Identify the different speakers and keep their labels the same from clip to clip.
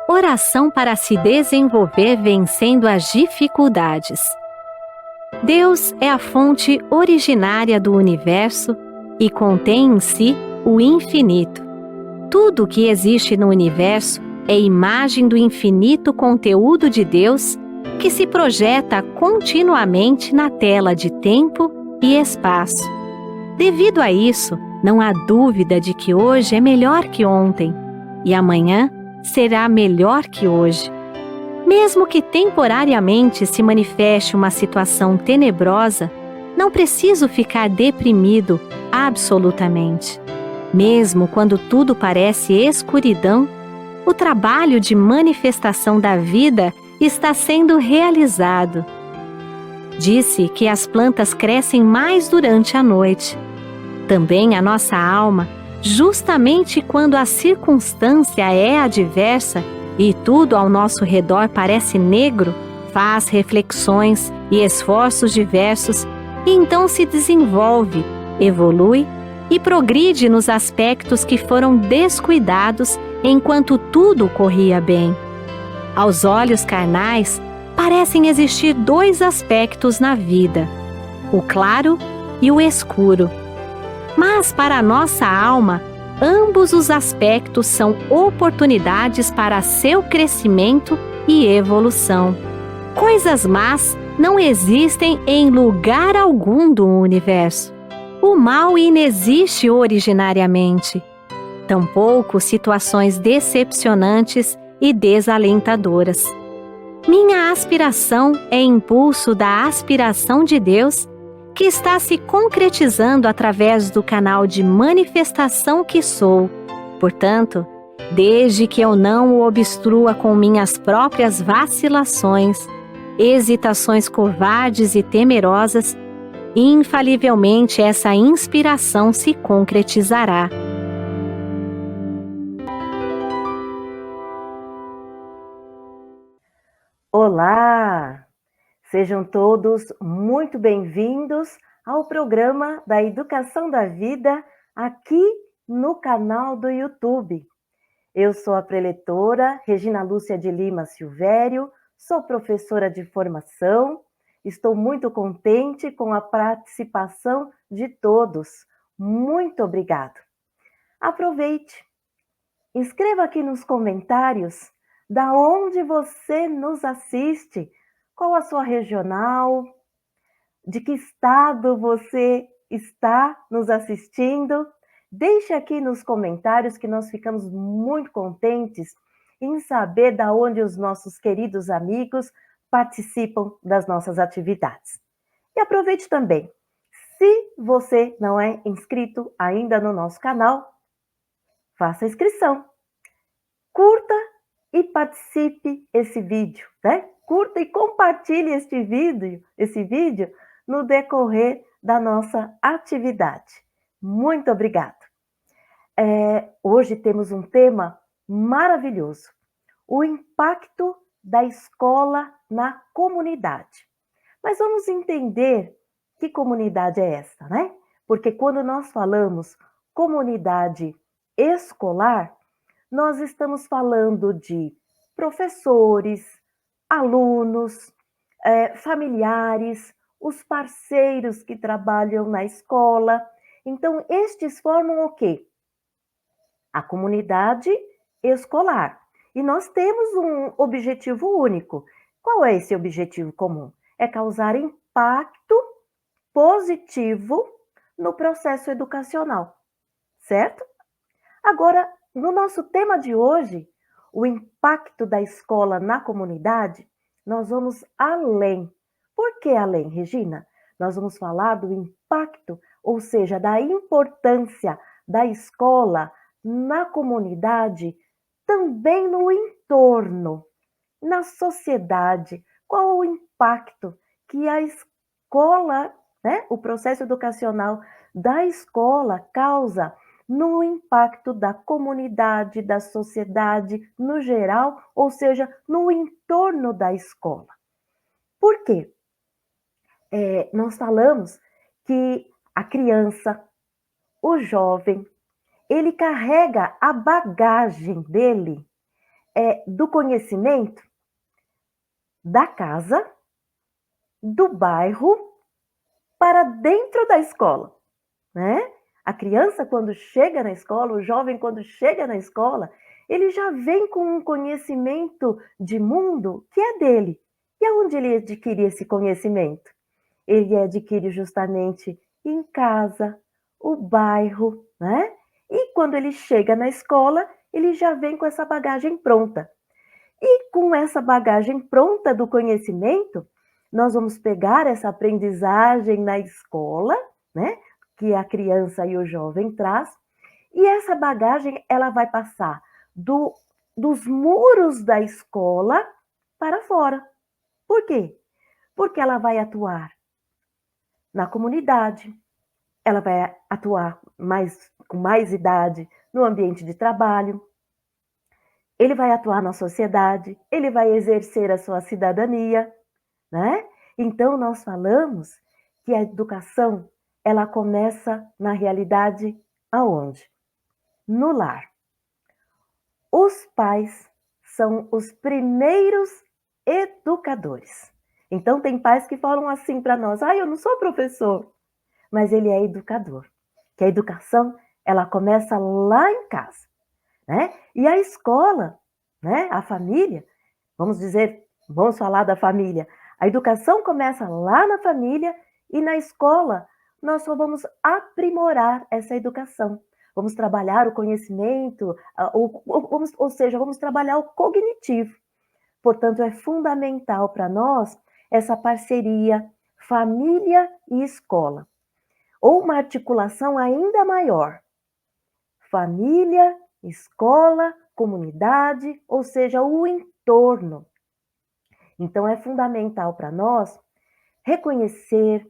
Speaker 1: Oração para se desenvolver vencendo as dificuldades. Deus é a fonte originária do universo e contém em si o infinito. Tudo o que existe no universo é imagem do infinito conteúdo de Deus que se projeta continuamente na tela de tempo e espaço. Devido a isso, não há dúvida de que hoje é melhor que ontem e amanhã será melhor que hoje. Mesmo que temporariamente se manifeste uma situação tenebrosa, não preciso ficar deprimido absolutamente. Mesmo quando tudo parece escuridão, o trabalho de manifestação da vida está sendo realizado. Disse que as plantas crescem mais durante a noite. Também a nossa alma, justamente quando a circunstância é adversa e tudo ao nosso redor parece negro, faz reflexões e esforços diversos e então se desenvolve, evolui e progride nos aspectos que foram descuidados enquanto tudo corria bem. Aos olhos carnais, parecem existir dois aspectos na vida, o claro e o escuro. Mas para a nossa alma, ambos os aspectos são oportunidades para seu crescimento e evolução. Coisas más não existem em lugar algum do universo. O mal inexiste originariamente. Tampouco situações decepcionantes e desalentadoras. Minha aspiração é impulso da aspiração de Deus, que está se concretizando através do canal de manifestação que sou. Portanto, desde que eu não o obstrua com minhas próprias vacilações, hesitações covardes e temerosas, infalivelmente essa inspiração se concretizará.
Speaker 2: Olá! Sejam todos muito bem-vindos ao programa da Educação da Vida aqui no canal do YouTube. Eu sou a preletora Regina Lúcia de Lima Silvério, sou professora de formação, estou muito contente com a participação de todos. Muito obrigado! Aproveite, escreva aqui nos comentários da onde você nos assiste, qual a sua regional, de que estado você está nos assistindo. Deixe aqui nos comentários que nós ficamos muito contentes em saber da onde os nossos queridos amigos participam das nossas atividades. E aproveite também, se você não é inscrito ainda no nosso canal, faça a inscrição. Curta e participe esse vídeo, né? Curta e compartilhe esse vídeo no decorrer da nossa atividade. Muito obrigada. Hoje temos um tema maravilhoso, o impacto da escola na comunidade. Mas vamos entender que comunidade é essa, né? Porque quando nós falamos comunidade escolar, nós estamos falando de professores, alunos, familiares, os parceiros que trabalham na escola. Então, estes formam o quê? A comunidade escolar. E nós temos um objetivo único. Qual é esse objetivo comum? É causar impacto positivo no processo educacional, certo? Agora, no nosso tema de hoje, o impacto da escola na comunidade, nós vamos além. Por que além, Regina? Nós vamos falar do impacto, ou seja, da importância da escola na comunidade, também no entorno, na sociedade. Qual o impacto que a escola, né, o processo educacional da escola causa no impacto da comunidade, da sociedade no geral, ou seja, no entorno da escola. Por quê? Nós falamos que a criança, o jovem, ele carrega a bagagem dele do conhecimento da casa, do bairro, para dentro da escola, né? A criança, quando chega na escola, o jovem, quando chega na escola, ele já vem com um conhecimento de mundo que é dele. E aonde ele adquire esse conhecimento? Ele adquire justamente em casa, o bairro, né? E quando ele chega na escola, ele já vem com essa bagagem pronta. E com essa bagagem pronta do conhecimento, nós vamos pegar essa aprendizagem na escola, né? Que a criança e o jovem traz, e essa bagagem ela vai passar dos muros da escola para fora. Por quê? Porque ela vai atuar na comunidade, ela vai atuar com mais idade no ambiente de trabalho, ele vai atuar na sociedade, ele vai exercer a sua cidadania, né? Então nós falamos que a educação ela começa na realidade aonde? No lar. Os pais são os primeiros educadores. Então tem pais que falam assim para nós: "Ah, eu não sou professor", mas ele é educador. Que a educação ela começa lá em casa, né? E a escola, né? A família, vamos falar da família. A educação começa lá na família e na escola nós só vamos aprimorar essa educação. Vamos trabalhar o conhecimento, ou seja, vamos trabalhar o cognitivo. Portanto, é fundamental para nós essa parceria família e escola, ou uma articulação ainda maior. Família, escola, comunidade, ou seja, o entorno. Então, é fundamental para nós reconhecer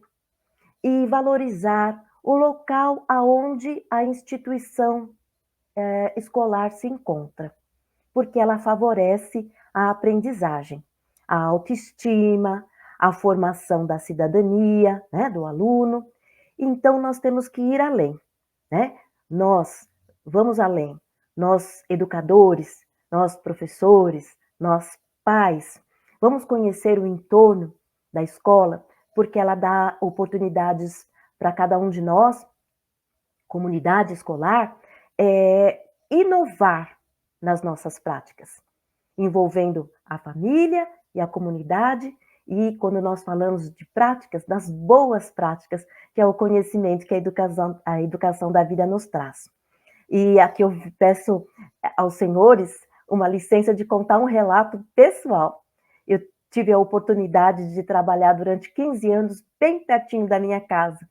Speaker 2: e valorizar o local aonde a instituição escolar se encontra, porque ela favorece a aprendizagem, a autoestima, a formação da cidadania, né, do aluno. Então, nós temos que ir além, né? Nós vamos além. Nós, educadores, nós, professores, nós, pais, vamos conhecer o entorno da escola, porque ela dá oportunidades para cada um de nós, comunidade escolar, inovar nas nossas práticas, envolvendo a família e a comunidade. E quando nós falamos de práticas, das boas práticas, que é o conhecimento que a educação da vida nos traz. E aqui eu peço aos senhores uma licença de contar um relato pessoal. Eu tive a oportunidade de trabalhar durante 15 anos bem pertinho da minha casa.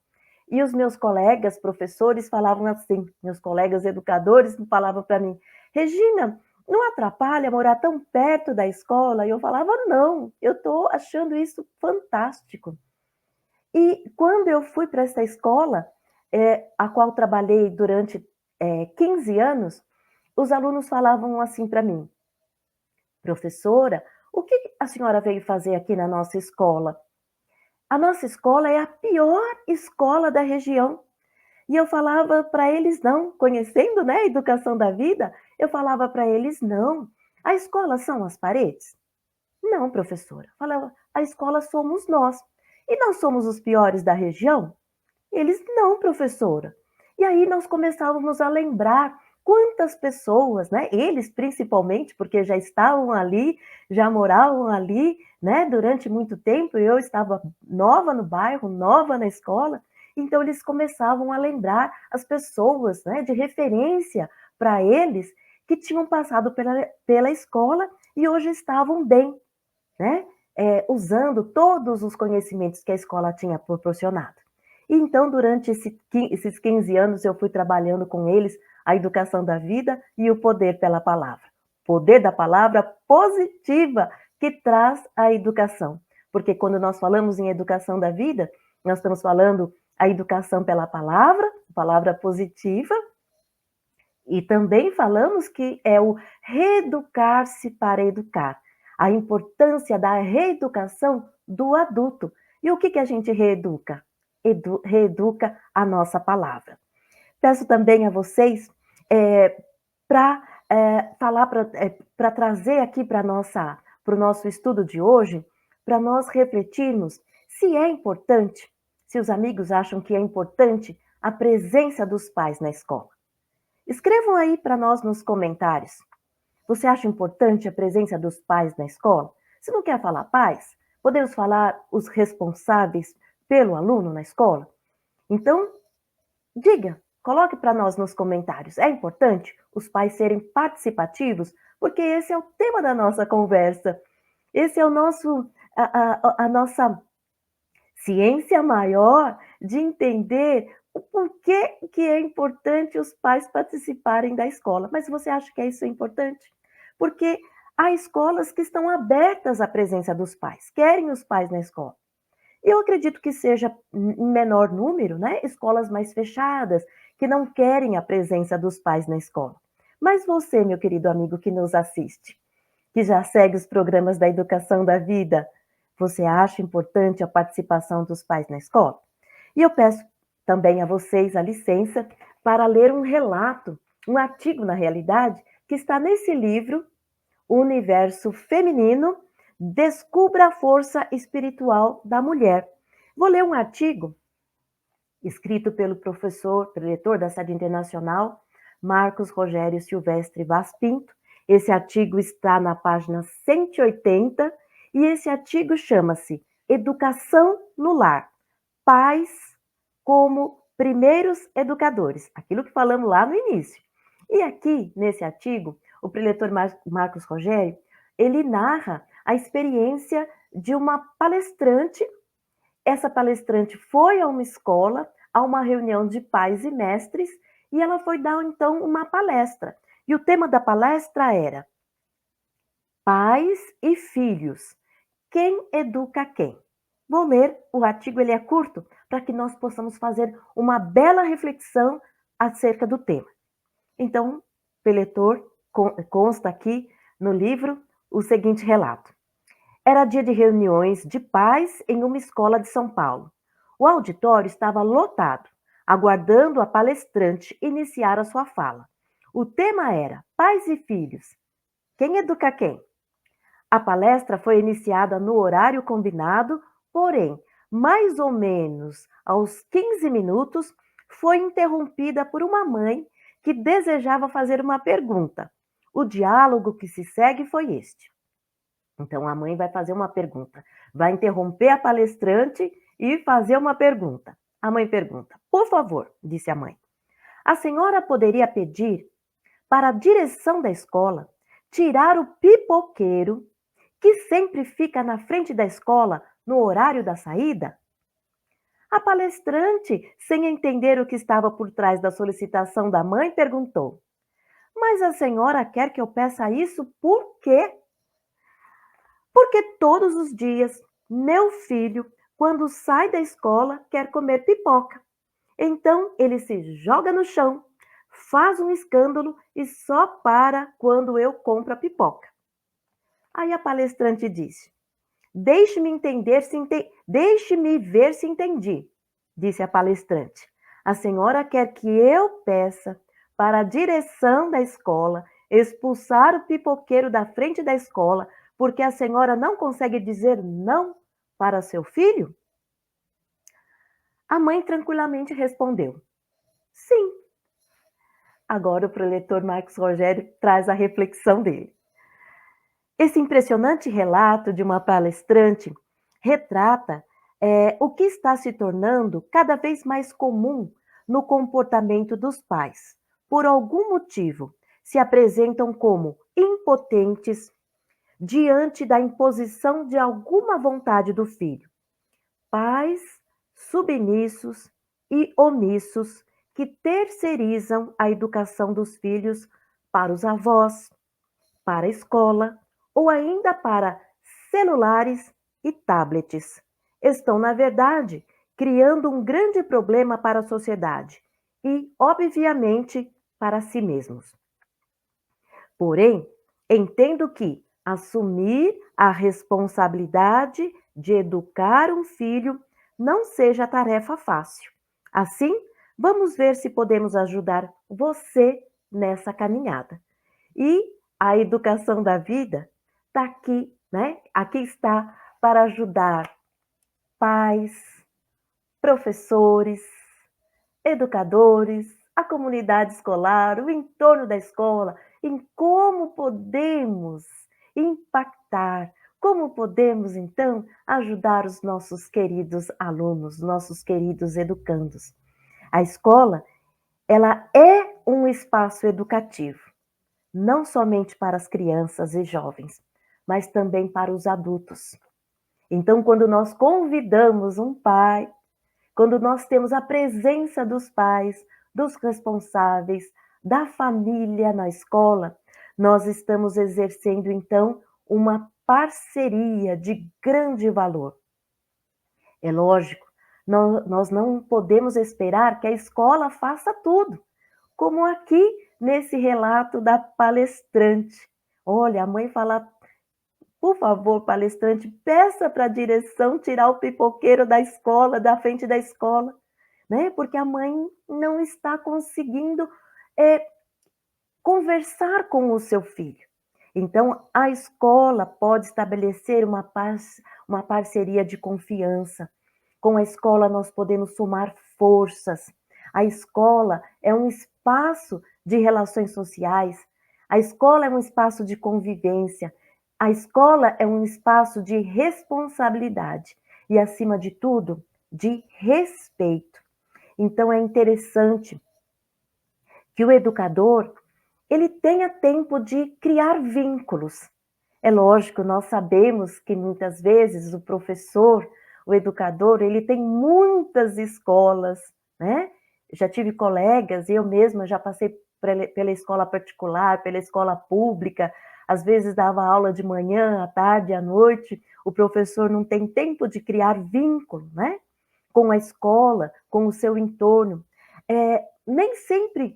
Speaker 2: E os meus colegas professores falavam assim, meus colegas educadores falavam para mim: Regina, não atrapalha morar tão perto da escola? E eu falava: não, eu estou achando isso fantástico. E quando eu fui para essa escola, a qual trabalhei durante 15 anos, os alunos falavam assim para mim: professora, o que a senhora veio fazer aqui na nossa escola? A nossa escola é a pior escola da região. E eu falava para eles: não, conhecendo, né, a educação da vida, eu falava para eles: não, a escola são as paredes? Não, professora. Falava: a escola somos nós. E nós somos os piores da região? Eles: não, professora. E aí nós começávamos a lembrar quantas pessoas, né, eles principalmente, porque já estavam ali, já moravam ali, né, durante muito tempo, eu estava nova no bairro, nova na escola, então eles começavam a lembrar as pessoas, né, de referência para eles que tinham passado pela escola e hoje estavam bem, né, usando todos os conhecimentos que a escola tinha proporcionado. Então, durante esses 15 anos, eu fui trabalhando com eles a educação da vida e o poder pela palavra. Poder da palavra positiva que traz a educação. Porque quando nós falamos em educação da vida, nós estamos falando a educação pela palavra positiva, e também falamos que é o reeducar-se para educar. A importância da reeducação do adulto. E o que a gente reeduca? Reeduca a nossa palavra. Peço também a vocês para falar para trazer aqui para o nosso estudo de hoje, para nós refletirmos se é importante, se os amigos acham que é importante a presença dos pais na escola. Escrevam aí para nós nos comentários. Você acha importante a presença dos pais na escola? Se não quer falar pais, podemos falar os responsáveis pelo aluno na escola? Então, diga, coloque para nós nos comentários. É importante os pais serem participativos? Porque esse é o tema da nossa conversa. Esse é o nosso, a nossa ciência maior de entender o porquê que é importante os pais participarem da escola. Mas você acha que isso é importante? Porque há escolas que estão abertas à presença dos pais, querem os pais na escola. Eu acredito que seja em menor número, né? Escolas mais fechadas, que não querem a presença dos pais na escola. Mas você, meu querido amigo que nos assiste, que já segue os programas da educação da vida, você acha importante a participação dos pais na escola? E eu peço também a vocês a licença para ler um relato, um artigo, na realidade, que está nesse livro, O Universo Feminino, Descubra a Força Espiritual da Mulher. Vou ler um artigo escrito pelo professor, preletor da Sede Internacional, Marcos Rogério Silvestre Vaz Pinto. Esse artigo está na página 180 e esse artigo chama-se Educação no Lar, Pais como Primeiros Educadores, aquilo que falamos lá no início. E aqui, nesse artigo, o preletor Marcos Rogério, ele narra a experiência de uma palestrante. Essa palestrante foi a uma escola, a uma reunião de pais e mestres, e ela foi dar, então, uma palestra. E o tema da palestra era Pais e Filhos, quem educa quem? Vou ler, o artigo ele é curto, para que nós possamos fazer uma bela reflexão acerca do tema. Então, Peletor consta aqui no livro o seguinte relato. Era dia de reuniões de pais em uma escola de São Paulo. O auditório estava lotado, aguardando a palestrante iniciar a sua fala. O tema era Pais e Filhos. Quem educa quem? A palestra foi iniciada no horário combinado, porém, mais ou menos aos 15 minutos, foi interrompida por uma mãe que desejava fazer uma pergunta. O diálogo que se segue foi este. Então, a mãe vai fazer uma pergunta, vai interromper a palestrante e fazer uma pergunta. A mãe pergunta: por favor, disse a mãe, a senhora poderia pedir para a direção da escola tirar o pipoqueiro que sempre fica na frente da escola no horário da saída? A palestrante, sem entender o que estava por trás da solicitação da mãe, perguntou: mas a senhora quer que eu peça isso por quê? Porque todos os dias meu filho, quando sai da escola, quer comer pipoca. Então ele se joga no chão, faz um escândalo e só para quando eu compro a pipoca. Aí a palestrante disse: Deixe-me ver se entendi, disse a palestrante. A senhora quer que eu peça para a direção da escola expulsar o pipoqueiro da frente da escola porque a senhora não consegue dizer não para seu filho? A mãe tranquilamente respondeu: sim. Agora o preletor Marcos Rogério traz a reflexão dele. Esse impressionante relato de uma palestrante retrata o que está se tornando cada vez mais comum no comportamento dos pais. Por algum motivo, se apresentam como impotentes diante da imposição de alguma vontade do filho. Pais submissos e omissos que terceirizam a educação dos filhos para os avós, para a escola ou ainda para celulares e tablets. Estão, na verdade, criando um grande problema para a sociedade e, obviamente, para si mesmos. Porém, entendo que assumir a responsabilidade de educar um filho não seja tarefa fácil. Assim, vamos ver se podemos ajudar você nessa caminhada. E a educação da vida está aqui, né? Aqui está para ajudar pais, professores, educadores, a comunidade escolar, o entorno da escola, em como podemos impactar, como podemos, então, ajudar os nossos queridos alunos, nossos queridos educandos. A escola, ela é um espaço educativo, não somente para as crianças e jovens, mas também para os adultos. Então, quando nós convidamos um pai, quando nós temos a presença dos pais, dos responsáveis, da família na escola, nós estamos exercendo, então, uma parceria de grande valor. É lógico, nós não podemos esperar que a escola faça tudo, como aqui nesse relato da palestrante. Olha, a mãe fala: por favor, palestrante, peça para a direção tirar o pipoqueiro da escola, da frente da escola, né? Porque a mãe não está conseguindo conversar com o seu filho. Então, a escola pode estabelecer uma parceria de confiança. Com a escola, nós podemos somar forças. A escola é um espaço de relações sociais. A escola é um espaço de convivência. A escola é um espaço de responsabilidade e, acima de tudo, de respeito. Então, é interessante que o educador ele tenha tempo de criar vínculos. É lógico, nós sabemos que muitas vezes o professor, o educador, ele tem muitas escolas, né? Já tive colegas, eu mesma já passei pela escola particular, pela escola pública, às vezes dava aula de manhã, à tarde, à noite, o professor não tem tempo de criar vínculo, né? Com a escola, com o seu entorno. Nem sempre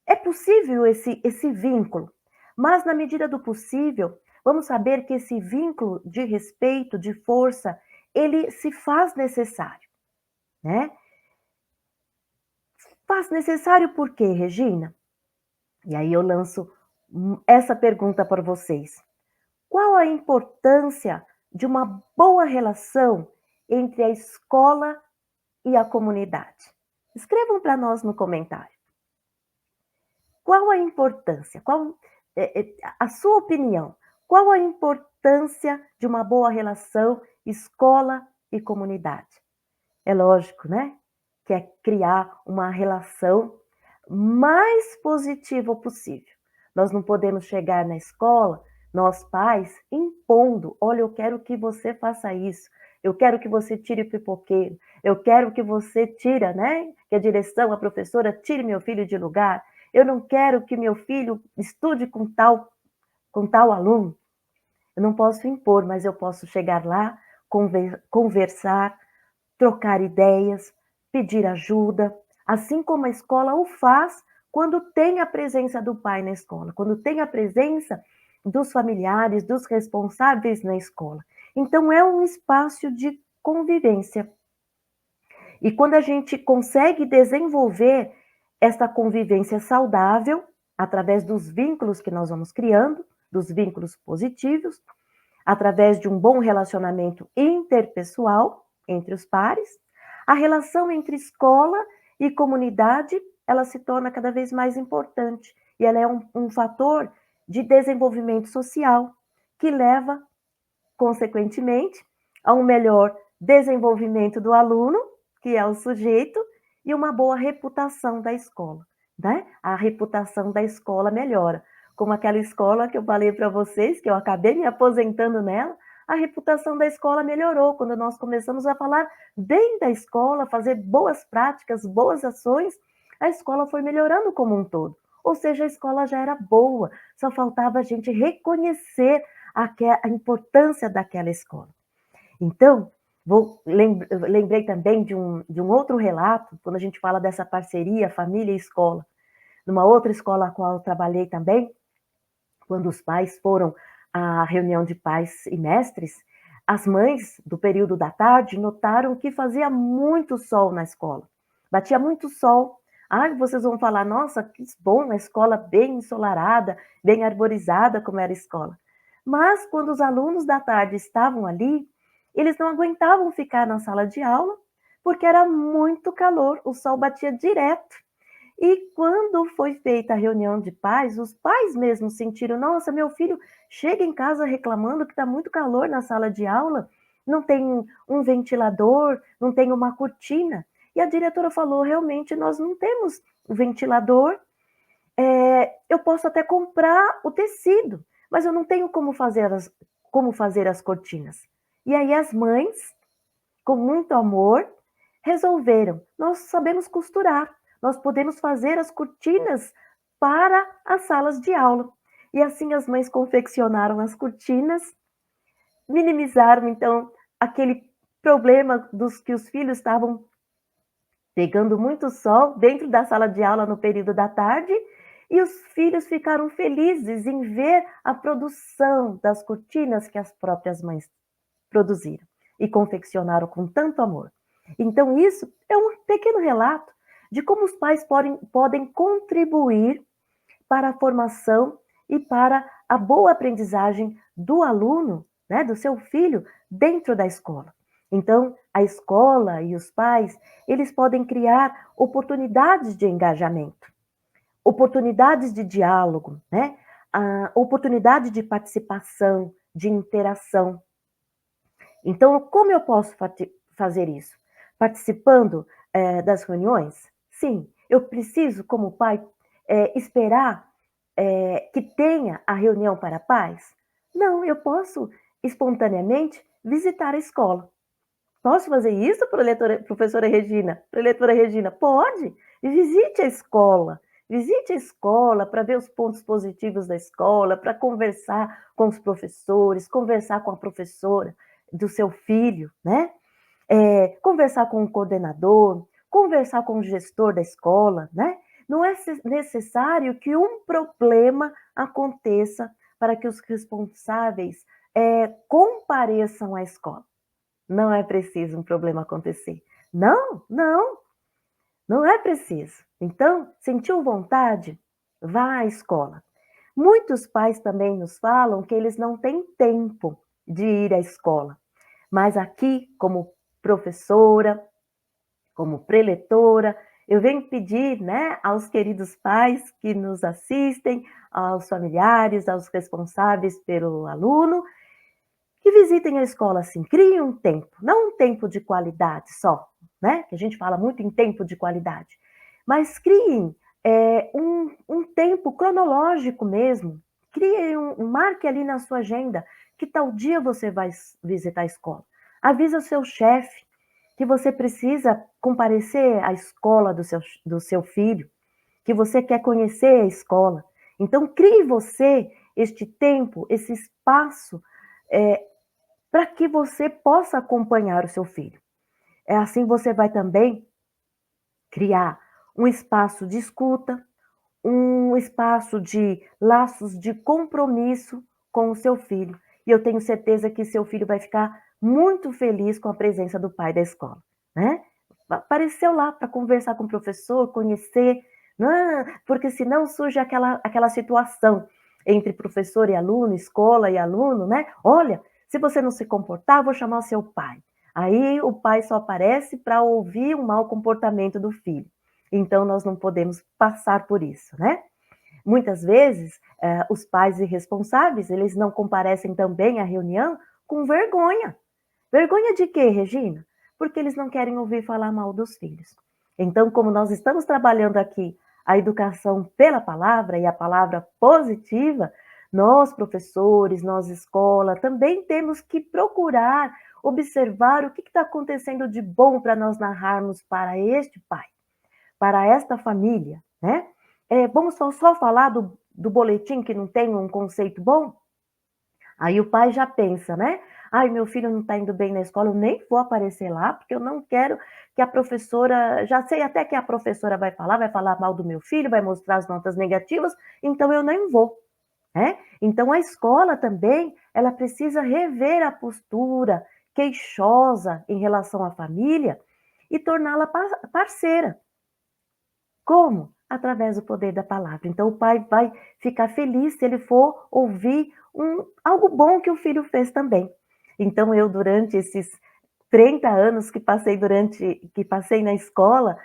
Speaker 2: é possível esse vínculo, mas na medida do possível, vamos saber que esse vínculo de respeito, de força, ele se faz necessário, né? Faz necessário por quê, Regina? E aí eu lanço essa pergunta para vocês. Qual a importância de uma boa relação entre a escola e a comunidade? Escrevam para nós no comentário. Qual a importância? Qual a sua opinião? Qual a importância de uma boa relação escola e comunidade? É lógico, né? Que é criar uma relação mais positiva possível. Nós não podemos chegar na escola, nós pais, impondo: olha, eu quero que você faça isso, eu quero que você tire o pipoqueiro, eu quero que você tire, né? Que a direção, a professora tire meu filho de lugar, eu não quero que meu filho estude com tal aluno. Eu não posso impor, mas eu posso chegar lá, conversar, trocar ideias, pedir ajuda, assim como a escola o faz quando tem a presença do pai na escola, quando tem a presença dos familiares, dos responsáveis na escola. Então, é um espaço de convivência. E quando a gente consegue desenvolver essa convivência saudável, através dos vínculos que nós vamos criando, dos vínculos positivos, através de um bom relacionamento interpessoal entre os pares, a relação entre escola e comunidade, ela se torna cada vez mais importante e ela é um fator de desenvolvimento social que leva, consequentemente, a um melhor desenvolvimento do aluno, que é o sujeito, e uma boa reputação da escola, né? A reputação da escola melhora. Como aquela escola que eu falei para vocês, que eu acabei me aposentando nela, a reputação da escola melhorou quando nós começamos a falar bem da escola, fazer boas práticas, boas ações, a escola foi melhorando como um todo. Ou seja, a escola já era boa, só faltava a gente reconhecer a importância daquela escola. Então, lembrei também de um outro relato, quando a gente fala dessa parceria família e escola. Numa outra escola a qual eu trabalhei também, quando os pais foram à reunião de pais e mestres, as mães do período da tarde notaram que fazia muito sol na escola. Batia muito sol, Ah, vocês vão falar, nossa, que bom, a escola bem ensolarada, bem arborizada, como era a escola. Mas quando os alunos da tarde estavam ali, eles não aguentavam ficar na sala de aula, porque era muito calor, o sol batia direto. E quando foi feita a reunião de pais, os pais mesmos sentiram: nossa, meu filho chega em casa reclamando que está muito calor na sala de aula, não tem um ventilador, não tem uma cortina. E a diretora falou: realmente, nós não temos ventilador. Eu posso até comprar o tecido, mas eu não tenho como fazer as cortinas. E aí as mães, com muito amor, resolveram: nós sabemos costurar, nós podemos fazer as cortinas para as salas de aula. E assim as mães confeccionaram as cortinas, minimizaram então aquele problema dos que os filhos estavam pegando muito sol dentro da sala de aula no período da tarde, e os filhos ficaram felizes em ver a produção das cortinas que as próprias mães produziram e confeccionaram com tanto amor. Então, isso é um pequeno relato de como os pais podem contribuir para a formação e para a boa aprendizagem do aluno, né, do seu filho, dentro da escola. Então, a escola e os pais, eles podem criar oportunidades de engajamento, oportunidades de diálogo, né, a oportunidade de participação, de interação. Então, como eu posso fazer isso? Participando das reuniões? Sim, eu preciso, como pai, esperar que tenha a reunião para pais? Não, eu posso espontaneamente visitar a escola. Posso fazer isso, professora Regina? Preletora Regina, pode. Visite a escola. Visite a escola para ver os pontos positivos da escola, para conversar com os professores, conversar com a professora do seu filho, né? Conversar com o coordenador, conversar com o gestor da escola, né? Não é necessário que um problema aconteça para que os responsáveis compareçam à escola. Não é preciso um problema acontecer. Não, não, não é preciso. Então, sentiu vontade? Vá à escola. Muitos pais também nos falam que eles não têm tempo de ir à escola. Mas aqui, como professora, como preletora, eu venho pedir, né, aos queridos pais que nos assistem, aos familiares, aos responsáveis pelo aluno, que visitem a escola assim, criem um tempo, não um tempo de qualidade só, né? Que a gente fala muito em tempo de qualidade, mas criem um tempo cronológico mesmo, marque ali na sua agenda que tal dia você vai visitar a escola. Avisa o seu chefe que você precisa comparecer à escola do seu filho, que você quer conhecer a escola. Então, crie você este tempo, esse espaço, para que você possa acompanhar o seu filho. Assim você vai também criar um espaço de escuta, um espaço de laços de compromisso com o seu filho. E eu tenho certeza que seu filho vai ficar muito feliz com a presença do pai da escola, né? Apareceu lá para conversar com o professor, conhecer, né? Porque senão surge aquela situação entre professor e aluno, escola e aluno, né? Olha, se você não se comportar, eu vou chamar o seu pai. Aí o pai só aparece para ouvir o mau comportamento do filho. Então nós não podemos passar por isso, né? Muitas vezes, os pais irresponsáveis, eles não comparecem também à reunião com vergonha. Vergonha de quê, Regina? Porque eles não querem ouvir falar mal dos filhos. Então, como nós estamos trabalhando aqui a educação pela palavra e a palavra positiva, nós, professores, nós, escola, também temos que procurar observar o que está acontecendo de bom para nós narrarmos para este pai, para esta família, né? Vamos só falar do boletim que não tem um conceito bom? Aí o pai já pensa, né? Ai, meu filho não está indo bem na escola, eu nem vou aparecer lá, porque eu não quero que a professora, já sei até que a professora vai falar mal do meu filho, vai mostrar as notas negativas, então eu nem vou, né? Então a escola também, ela precisa rever a postura queixosa em relação à família e torná-la parceira. Como? Através do poder da palavra. Então, o pai vai ficar feliz se ele for ouvir algo bom que o filho fez também. Então, eu, durante esses 30 anos que passei na escola,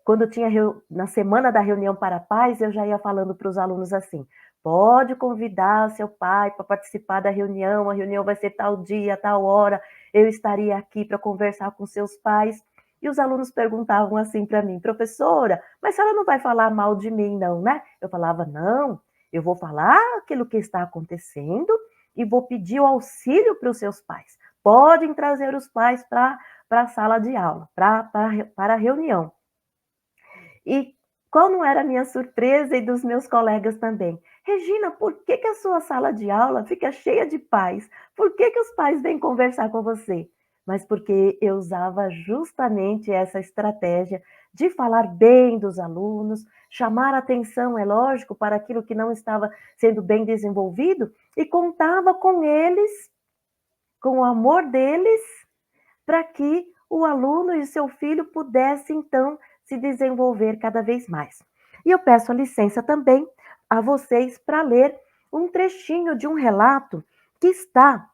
Speaker 2: quando tinha na semana da reunião para pais, eu já ia falando para os alunos assim: pode convidar seu pai para participar da reunião, a reunião vai ser tal dia, tal hora, eu estaria aqui para conversar com seus pais. E os alunos perguntavam assim para mim: professora, mas a senhora não vai falar mal de mim, não, né? Eu falava: não, eu vou falar aquilo que está acontecendo e vou pedir o auxílio para os seus pais. Podem trazer os pais para a sala de aula, para a reunião. E qual não era a minha surpresa e dos meus colegas também? Regina, por que a sua sala de aula fica cheia de pais? Por que os pais vêm conversar com você? Mas porque eu usava justamente essa estratégia de falar bem dos alunos, chamar atenção, é lógico, para aquilo que não estava sendo bem desenvolvido e contava com eles, com o amor deles, para que o aluno e seu filho pudessem, então, se desenvolver cada vez mais. E eu peço a licença também a vocês para ler um trechinho de um relato que está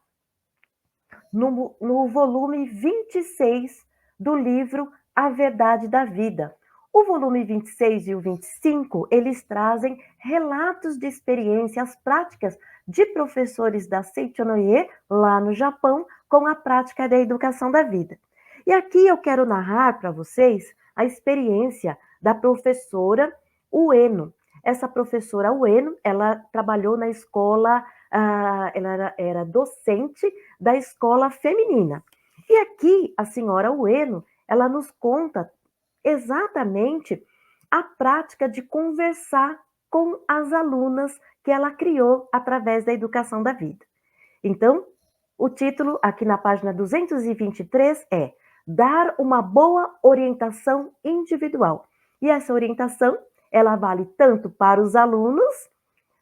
Speaker 2: no volume 26 do livro A Verdade da Vida. O volume 26 e o 25, eles trazem relatos de experiências práticas de professores da Seichonoye, lá no Japão, com a prática da educação da vida. E aqui eu quero narrar para vocês a experiência da professora Ueno. Essa professora Ueno, ela trabalhou na escola, ela era docente da escola feminina. E aqui a senhora Ueno, ela nos conta exatamente a prática de conversar com as alunas que ela criou através da educação da vida. Então, o título aqui na página 223 é Dar uma boa orientação individual. E essa orientação, ela vale tanto para os alunos,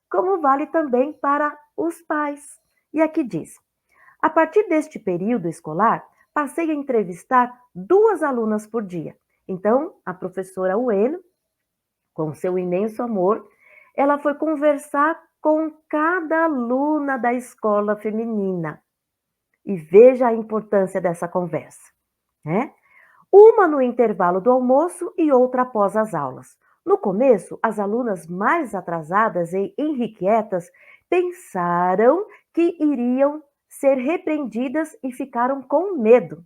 Speaker 2: como vale também para os pais. E aqui diz: a partir deste período escolar, passei a entrevistar 2 alunas por dia. Então, a professora Ueno, com seu imenso amor, ela foi conversar com cada aluna da escola feminina. E veja a importância dessa conversa, né? Uma no intervalo do almoço e outra após as aulas. No começo, as alunas mais atrasadas e irrequietas pensaram que iriam ser repreendidas e ficaram com medo.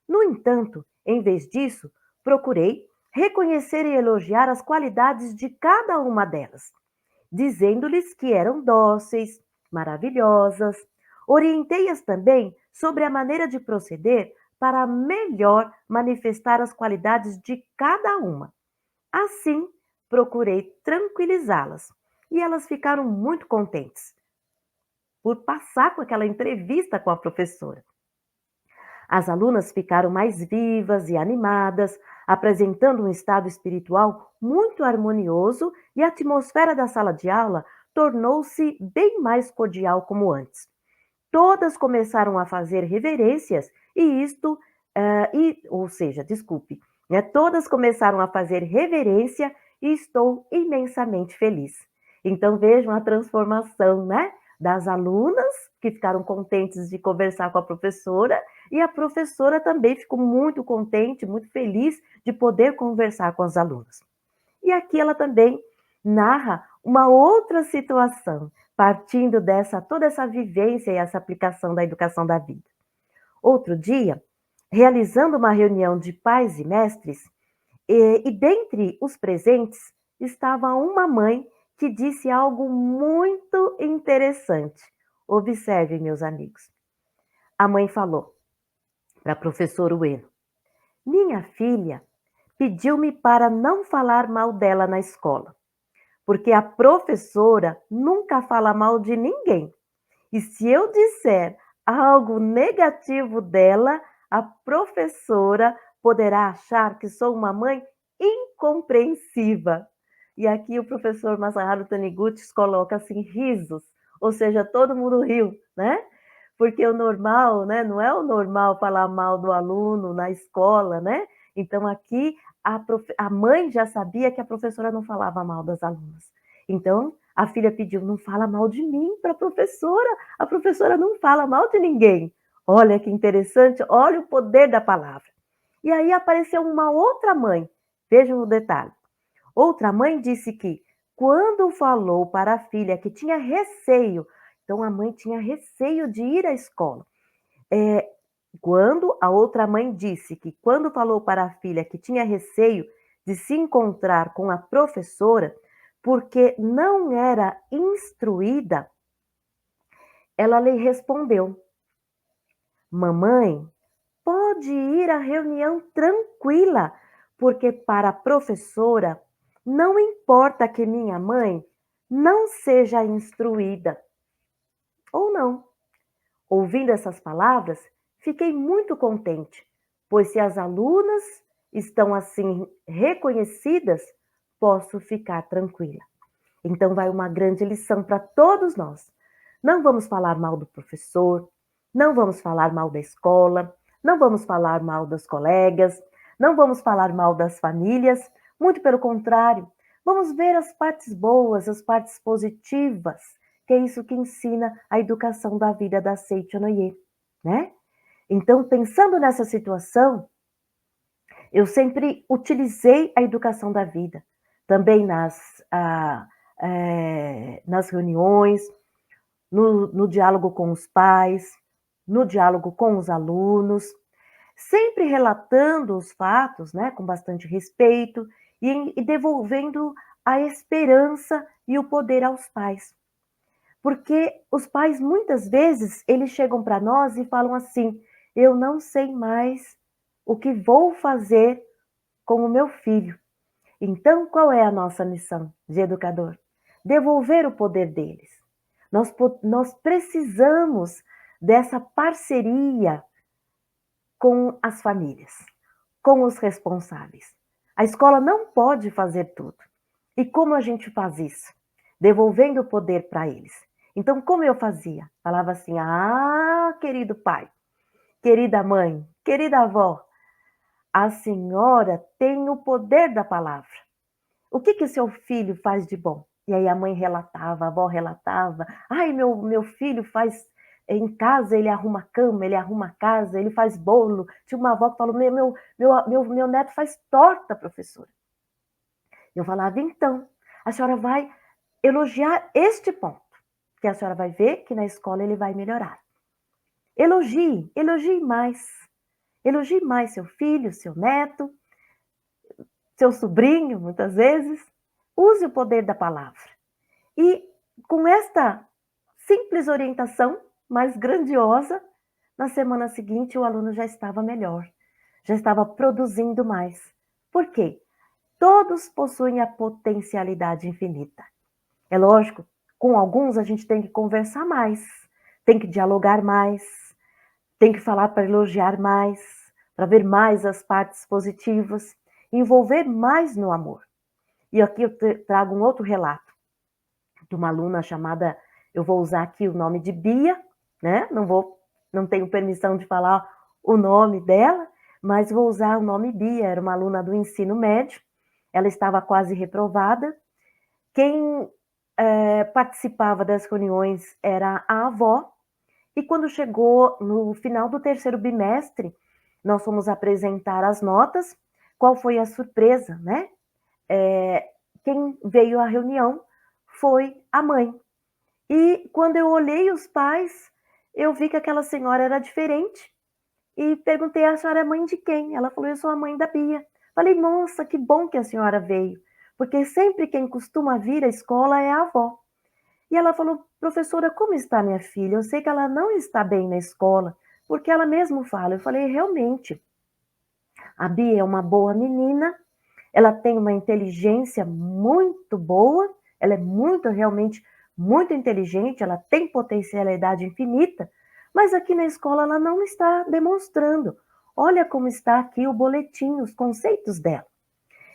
Speaker 2: No entanto, em vez disso, procurei reconhecer e elogiar as qualidades de cada uma delas, dizendo-lhes que eram dóceis, maravilhosas. Orientei-as também sobre a maneira de proceder para melhor manifestar as qualidades de cada uma. Assim, procurei tranquilizá-las e elas ficaram muito contentes por passar com aquela entrevista com a professora. As alunas ficaram mais vivas e animadas, apresentando um estado espiritual muito harmonioso e a atmosfera da sala de aula tornou-se bem mais cordial como antes. Todas começaram a fazer reverências todas começaram a fazer reverência e estou imensamente feliz. Então vejam a transformação, né? Das alunas que ficaram contentes de conversar com a professora e a professora também ficou muito contente, muito feliz de poder conversar com os alunos. E aqui ela também narra uma outra situação, partindo toda essa vivência e essa aplicação da educação da vida. Outro dia, realizando uma reunião de pais e mestres, e dentre os presentes estava uma mãe que disse algo muito interessante. Observe, meus amigos. A mãe falou para a professora Ueno: minha filha pediu-me para não falar mal dela na escola, porque a professora nunca fala mal de ninguém. E se eu disser algo negativo dela, a professora poderá achar que sou uma mãe incompreensiva. E aqui o professor Masaharu Taniguchi coloca assim, risos, ou seja, todo mundo riu, né? Porque o normal, né, não é o normal falar mal do aluno na escola, né? Então, aqui, a mãe já sabia que a professora não falava mal das alunas. Então, a filha pediu, não fala mal de mim para a professora não fala mal de ninguém. Olha que interessante, olha o poder da palavra. E aí apareceu uma outra mãe, vejam o detalhe. Outra mãe disse que, quando falou para a filha que tinha receio, então a mãe tinha receio de ir à escola. Quando a outra mãe disse que, quando falou para a filha que tinha receio de se encontrar com a professora, porque não era instruída, ela lhe respondeu: Mamãe, pode ir à reunião tranquila, porque para a professora não importa que minha mãe não seja instruída. Ou não. Ouvindo essas palavras, fiquei muito contente, pois se as alunas estão assim reconhecidas, posso ficar tranquila. Então vai uma grande lição para todos nós. Não vamos falar mal do professor, não vamos falar mal da escola, não vamos falar mal dos colegas, não vamos falar mal das famílias, muito pelo contrário, vamos ver as partes boas, as partes positivas, que é isso que ensina a educação da vida da Seichonoye, né? Então, pensando nessa situação, eu sempre utilizei a educação da vida, também nas reuniões, no diálogo com os pais, no diálogo com os alunos, sempre relatando os fatos, né, com bastante respeito e devolvendo a esperança e o poder aos pais. Porque os pais, muitas vezes, eles chegam para nós e falam assim: eu não sei mais o que vou fazer com o meu filho. Então, qual é a nossa missão de educador? Devolver o poder deles. Nós precisamos dessa parceria com as famílias, com os responsáveis. A escola não pode fazer tudo. E como a gente faz isso? Devolvendo o poder para eles. Então, como eu fazia? Falava assim: ah, querido pai, querida mãe, querida avó, a senhora tem o poder da palavra. O que o seu filho faz de bom? E aí a mãe relatava, a avó relatava. Ai, meu filho faz em casa, ele arruma cama, ele arruma casa, ele faz bolo. Tinha uma avó que falou: meu neto faz torta, professora. Eu falava: então, a senhora vai elogiar este ponto, que a senhora vai ver que na escola ele vai melhorar. Elogie mais. Elogie mais seu filho, seu neto, seu sobrinho, muitas vezes. Use o poder da palavra. E com esta simples orientação, mais grandiosa, na semana seguinte o aluno já estava melhor, já estava produzindo mais. Por quê? Todos possuem a potencialidade infinita. É lógico, com alguns a gente tem que conversar mais, tem que dialogar mais, tem que falar para elogiar mais, para ver mais as partes positivas, envolver mais no amor. E aqui eu trago um outro relato de uma aluna chamada, eu vou usar aqui o nome de Bia, né? Não tenho permissão de falar o nome dela, mas vou usar o nome Bia, era uma aluna do ensino médio, ela estava quase reprovada. Quem participava das reuniões era a avó, e quando chegou no final do terceiro bimestre, nós fomos apresentar as notas. Qual foi a surpresa, né? Quem veio à reunião foi a mãe. E quando eu olhei os pais, eu vi que aquela senhora era diferente. E perguntei: a senhora é mãe de quem? Ela falou: eu sou a mãe da Bia. Falei: nossa, que bom que a senhora veio. Porque sempre quem costuma vir à escola é a avó. E ela falou: professora, como está minha filha? Eu sei que ela não está bem na escola, porque ela mesmo fala. Eu falei: realmente, a Bia é uma boa menina, ela tem uma inteligência muito boa, ela é realmente muito inteligente, ela tem potencialidade infinita, mas aqui na escola ela não está demonstrando. Olha como está aqui o boletim, os conceitos dela.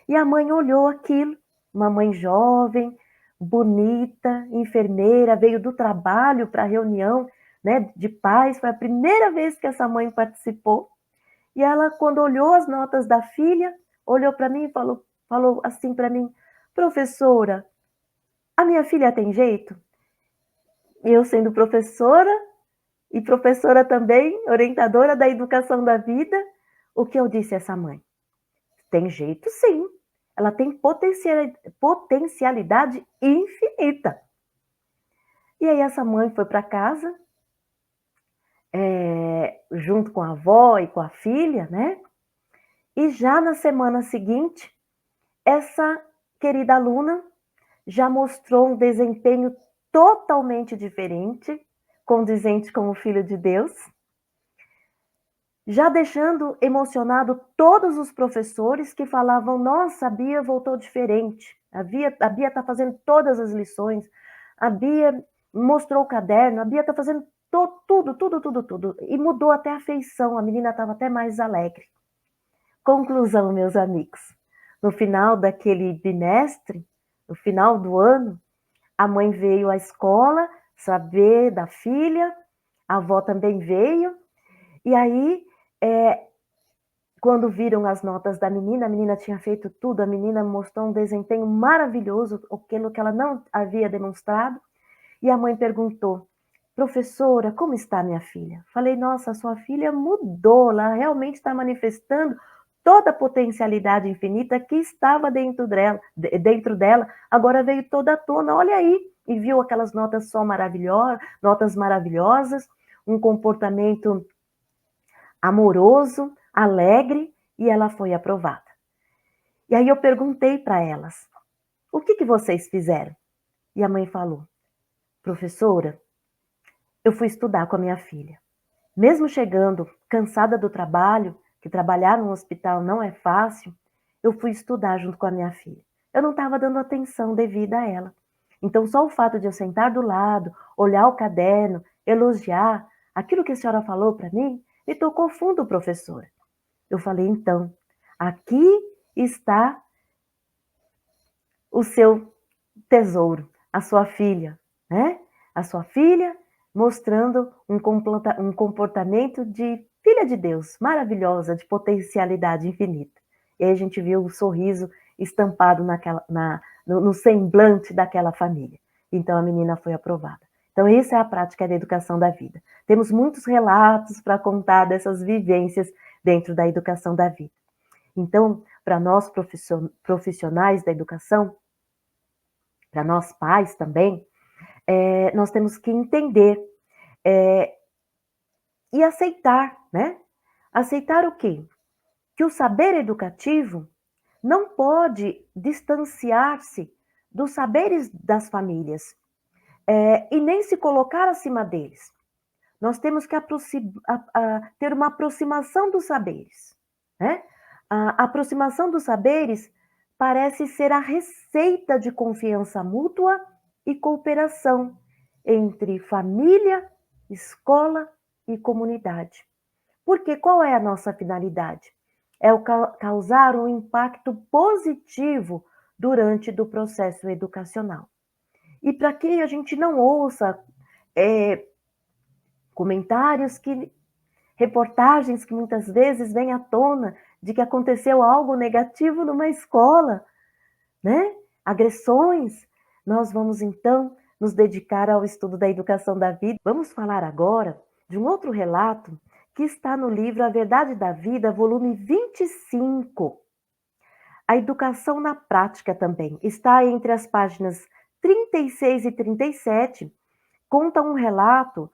Speaker 2: E a mãe olhou aquilo, uma mãe jovem, bonita, enfermeira, veio do trabalho para a reunião, né, de pais, foi a primeira vez que essa mãe participou. E ela, quando olhou as notas da filha, olhou para mim e falou assim para mim: professora, a minha filha tem jeito? Eu sendo professora e professora também, orientadora da educação da vida, o que eu disse a essa mãe? Tem jeito sim, ela tem potencialidade infinita. E aí essa mãe foi para casa, junto com a avó e com a filha, né? E já na semana seguinte, essa querida aluna já mostrou um desempenho totalmente diferente, condizente com o Filho de Deus, já deixando emocionado todos os professores que falavam: nossa, a Bia voltou diferente, a Bia está fazendo todas as lições, a Bia mostrou o caderno, a Bia está fazendo tudo, e mudou até a feição, a menina estava até mais alegre. Conclusão, meus amigos, no final daquele bimestre, no final do ano, a mãe veio à escola saber da filha, a avó também veio, e aí, quando viram as notas da menina, a menina tinha feito tudo, a menina mostrou um desempenho maravilhoso, aquilo que ela não havia demonstrado, e a mãe perguntou: professora, como está minha filha? Falei: nossa, a sua filha mudou, ela realmente está manifestando toda a potencialidade infinita que estava dentro dela, agora veio toda à tona, olha aí, e viu aquelas notas notas maravilhosas, um comportamento amoroso, alegre, e ela foi aprovada. E aí eu perguntei para elas: o que vocês fizeram? E a mãe falou: professora, eu fui estudar com a minha filha. Mesmo chegando cansada do trabalho, que trabalhar num hospital não é fácil, eu fui estudar junto com a minha filha. Eu não estava dando atenção devida a ela. Então, só o fato de eu sentar do lado, olhar o caderno, elogiar, aquilo que a senhora falou para mim, me tocou fundo, professora. Eu falei: então, aqui está o seu tesouro, a sua filha, né? A sua filha mostrando um comportamento de filha de Deus, maravilhosa, de potencialidade infinita. E aí a gente viu o sorriso estampado no semblante daquela família. Então a menina foi aprovada. Então essa é a prática da educação da vida. Temos muitos relatos para contar dessas vivências dentro da educação da vida. Então, para nós profissionais da educação, para nós pais também, nós temos que entender e aceitar, né? Aceitar o quê? Que o saber educativo não pode distanciar-se dos saberes das famílias e nem se colocar acima deles. Nós temos que ter uma aproximação dos saberes, né? A aproximação dos saberes parece ser a receita de confiança mútua e cooperação entre família, escola e comunidade. Porque qual é a nossa finalidade? É o causar um impacto positivo durante o processo educacional. E para que a gente não ouça comentários reportagens que muitas vezes vêm à tona de que aconteceu algo negativo numa escola, né? Agressões. Nós vamos então nos dedicar ao estudo da educação da vida. Vamos falar agora de um outro relato que está no livro A Verdade da Vida, volume 25. A educação na prática também está entre as páginas 36 e 37. Conta um relato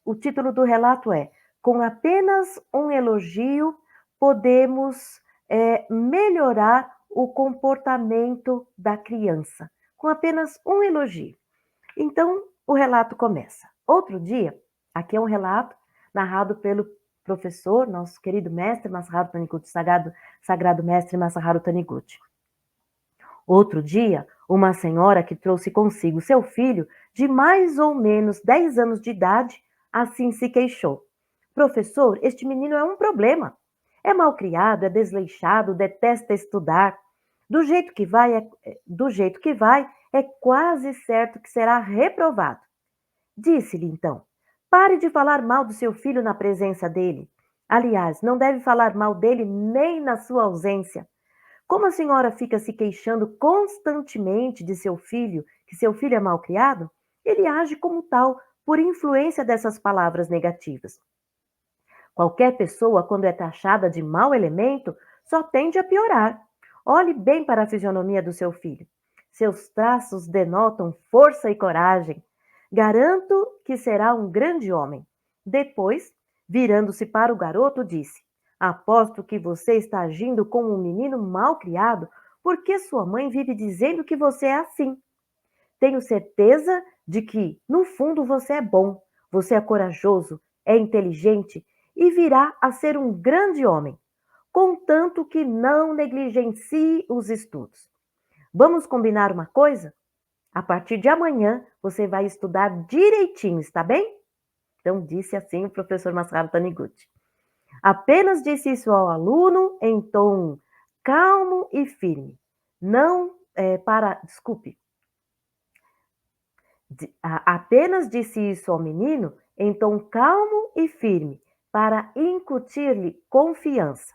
Speaker 2: o título do relato é: com apenas um elogio podemos melhorar o comportamento da criança. Com apenas um elogio. Então, o relato começa. Outro dia, aqui é um relato narrado pelo professor, nosso querido mestre Masaharu Taniguchi, sagrado mestre Masaharu Taniguchi. Outro dia, uma senhora que trouxe consigo seu filho de mais ou menos 10 anos de idade, assim se queixou: professor, este menino é um problema. É malcriado, é desleixado, detesta estudar. Do jeito que vai, é quase certo que será reprovado. Disse-lhe então: pare de falar mal do seu filho na presença dele. Aliás, não deve falar mal dele nem na sua ausência. Como a senhora fica se queixando constantemente de seu filho, que seu filho é mal criado, ele age como tal, por influência dessas palavras negativas. Qualquer pessoa, quando é taxada de mau elemento, só tende a piorar. Olhe bem para a fisionomia do seu filho. Seus traços denotam força e coragem. Garanto que será um grande homem. Depois, virando-se para o garoto, disse: Aposto que você está agindo como um menino mal criado, porque sua mãe vive dizendo que você é assim. Tenho certeza de que, no fundo, você é bom, você é corajoso, é inteligente e virá a ser um grande homem, contanto que não negligencie os estudos. Vamos combinar uma coisa? A partir de amanhã, você vai estudar direitinho, está bem? Então, disse assim o professor Masaru Taniguchi. Apenas disse isso ao aluno em tom calmo e firme. Não, desculpe, apenas disse isso ao menino em tom calmo e firme, para incutir-lhe confiança.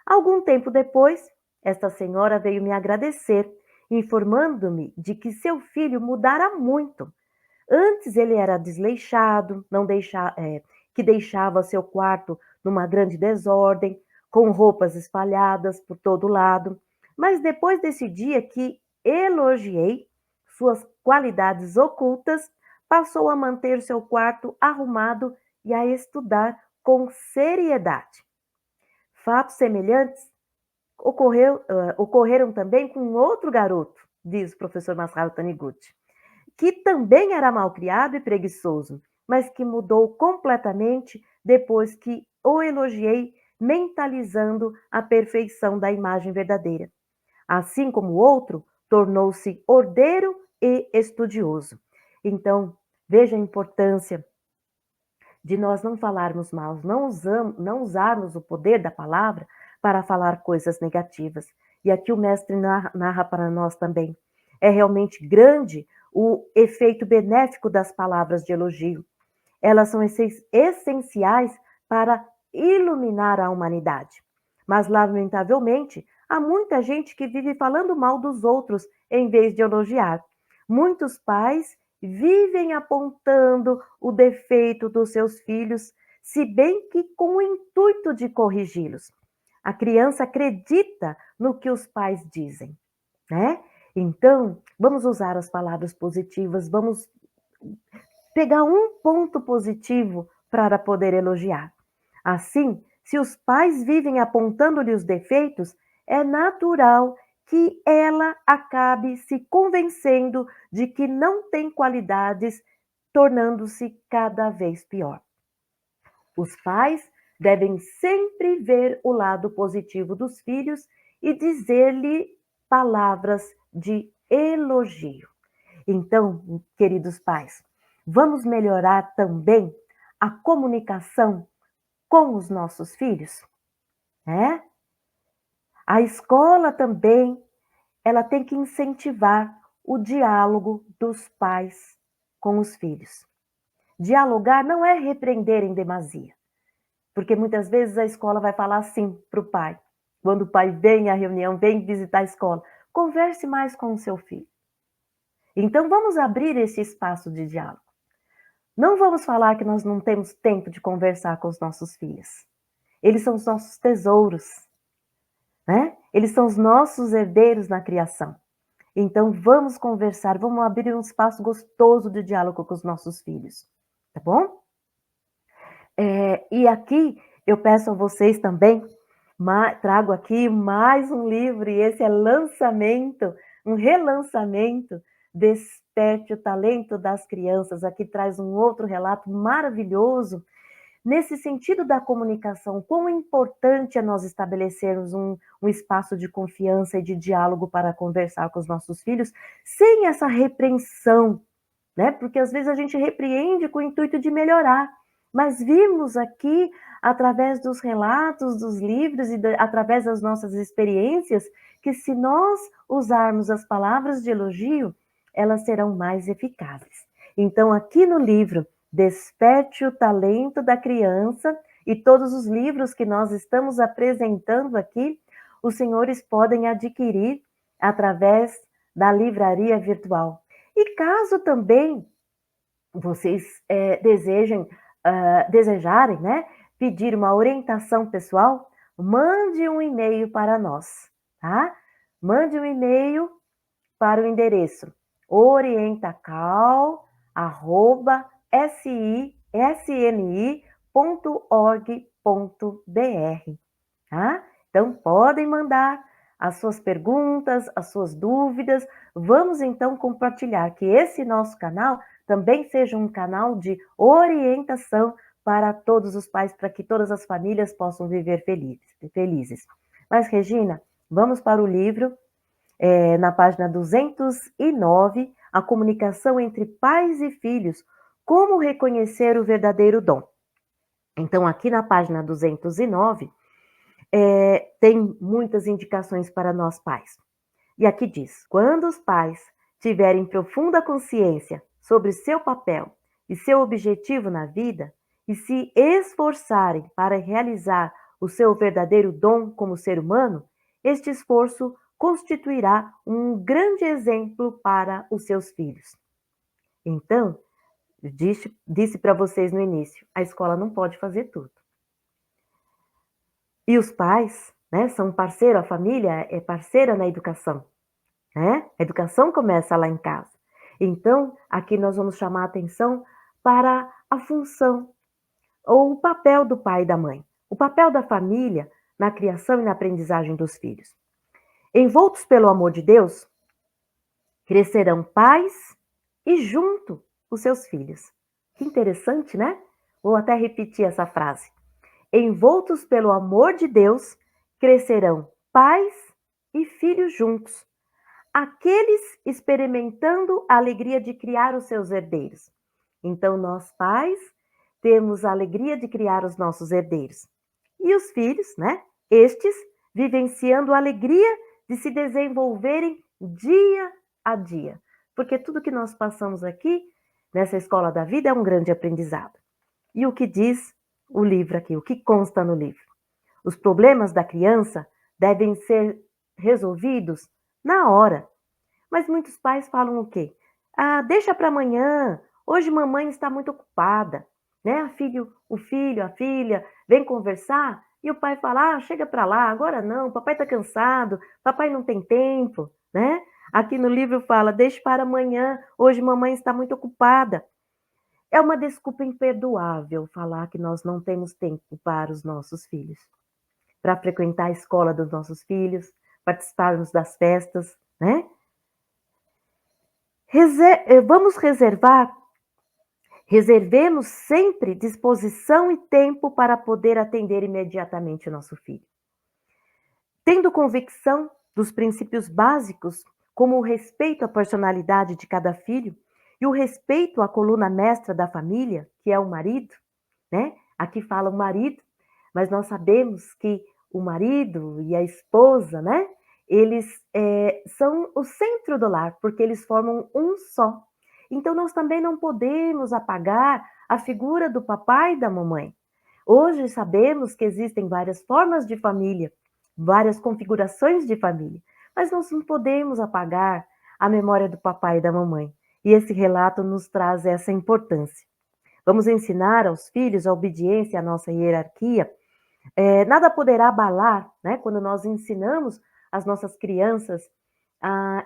Speaker 2: Algum tempo depois, esta senhora veio me agradecer, informando-me de que seu filho mudara muito. Antes ele era desleixado, que deixava seu quarto numa grande desordem, com roupas espalhadas por todo lado. Mas depois desse dia que elogiei suas qualidades ocultas, passou a manter seu quarto arrumado e a estudar com seriedade. Fatos semelhantes ocorreram também com outro garoto, diz o professor Masaru Taniguchi, que também era malcriado e preguiçoso, mas que mudou completamente depois que o elogiei, mentalizando a perfeição da imagem verdadeira. Assim como o outro, tornou-se ordeiro e estudioso. Então, veja a importância de nós não falarmos mal, não usarmos o poder da palavra para falar coisas negativas. E aqui o mestre narra para nós também. É realmente grande o efeito benéfico das palavras de elogio. Elas são essenciais para iluminar a humanidade. Mas, lamentavelmente, há muita gente que vive falando mal dos outros em vez de elogiar. Muitos pais vivem apontando o defeito dos seus filhos, se bem que com o intuito de corrigi-los. A criança acredita no que os pais dizem, né? Então, vamos usar as palavras positivas, vamos pegar um ponto positivo para poder elogiar. Assim, se os pais vivem apontando-lhe os defeitos, é natural que ela acabe se convencendo de que não tem qualidades, tornando-se cada vez pior. Os pais devem sempre ver o lado positivo dos filhos e dizer-lhe palavras de elogio. Então, queridos pais, vamos melhorar também a comunicação com os nossos filhos, né? A escola também, ela tem que incentivar o diálogo dos pais com os filhos. Dialogar não é repreender em demasia, porque muitas vezes a escola vai falar assim para o pai, quando o pai vem à reunião, vem visitar a escola, converse mais com o seu filho. Então vamos abrir esse espaço de diálogo. Não vamos falar que nós não temos tempo de conversar com os nossos filhos. Eles são os nossos tesouros, né? Eles são os nossos herdeiros na criação. Então vamos conversar, vamos abrir um espaço gostoso de diálogo com os nossos filhos, tá bom? E aqui eu peço a vocês também, trago aqui mais um livro, e esse é lançamento, um relançamento, Desperte o Talento das Crianças. Aqui traz um outro relato maravilhoso, nesse sentido da comunicação, quão importante é nós estabelecermos um espaço de confiança e de diálogo para conversar com os nossos filhos, sem essa repreensão, né? Porque às vezes a gente repreende com o intuito de melhorar, mas vimos aqui, através dos relatos, dos livros e através das nossas experiências, que se nós usarmos as palavras de elogio, elas serão mais eficazes. Então, aqui no livro Desperte o Talento da Criança, e todos os livros que nós estamos apresentando aqui, os senhores podem adquirir através da livraria virtual. E caso também vocês desejarem, né, pedir uma orientação pessoal, mande um e-mail para nós, tá? Mande um e-mail para o endereço orientacal@sni.org.br, tá? Então podem mandar as suas perguntas, as suas dúvidas. Vamos então compartilhar que esse nosso canal também seja um canal de orientação para todos os pais, para que todas as famílias possam viver felizes. Mas, Regina, vamos para o livro, na página 209, a comunicação entre pais e filhos, como reconhecer o verdadeiro dom. Então, aqui na página 209, tem muitas indicações para nós pais. E aqui diz: quando os pais tiverem profunda consciência sobre seu papel e seu objetivo na vida e se esforçarem para realizar o seu verdadeiro dom como ser humano, este esforço constituirá um grande exemplo para os seus filhos. Então, disse para vocês no início, a escola não pode fazer tudo. E os pais, né, são parceiro, a família é parceira na educação, né? A educação começa lá em casa. Então, aqui nós vamos chamar a atenção para a função ou o papel do pai e da mãe, o papel da família na criação e na aprendizagem dos filhos. Envoltos pelo amor de Deus, crescerão pais e junto os seus filhos. Que interessante, né? Vou até repetir essa frase. Envoltos pelo amor de Deus, crescerão pais e filhos juntos, aqueles experimentando a alegria de criar os seus herdeiros. Então, nós pais temos a alegria de criar os nossos herdeiros. E os filhos, né? Estes vivenciando a alegria de se desenvolverem dia a dia. Porque tudo que nós passamos aqui, nessa escola da vida, é um grande aprendizado. E o que diz o livro aqui, o que consta no livro? Os problemas da criança devem ser resolvidos na hora. Mas muitos pais falam o quê? Ah, deixa para amanhã, hoje mamãe está muito ocupada, né? O filho, a filha, vem conversar e o pai fala, ah, chega para lá, agora não, papai está cansado, papai não tem tempo, né? Aqui no livro fala, deixe para amanhã, hoje mamãe está muito ocupada. É uma desculpa imperdoável falar que nós não temos tempo para os nossos filhos, para frequentar a escola dos nossos filhos, participarmos das festas, né? Reservemos sempre disposição e tempo para poder atender imediatamente o nosso filho. Tendo convicção dos princípios básicos, como o respeito à personalidade de cada filho e o respeito à coluna mestra da família, que é o marido, né? Aqui fala o marido, mas nós sabemos que o marido e a esposa, né? Eles são o centro do lar, porque eles formam um só. Então, nós também não podemos apagar a figura do papai e da mamãe. Hoje sabemos que existem várias formas de família, várias configurações de família, mas nós não podemos apagar a memória do papai e da mamãe. E esse relato nos traz essa importância. Vamos ensinar aos filhos a obediência à nossa hierarquia. Nada poderá abalar, né, quando nós ensinamos as nossas crianças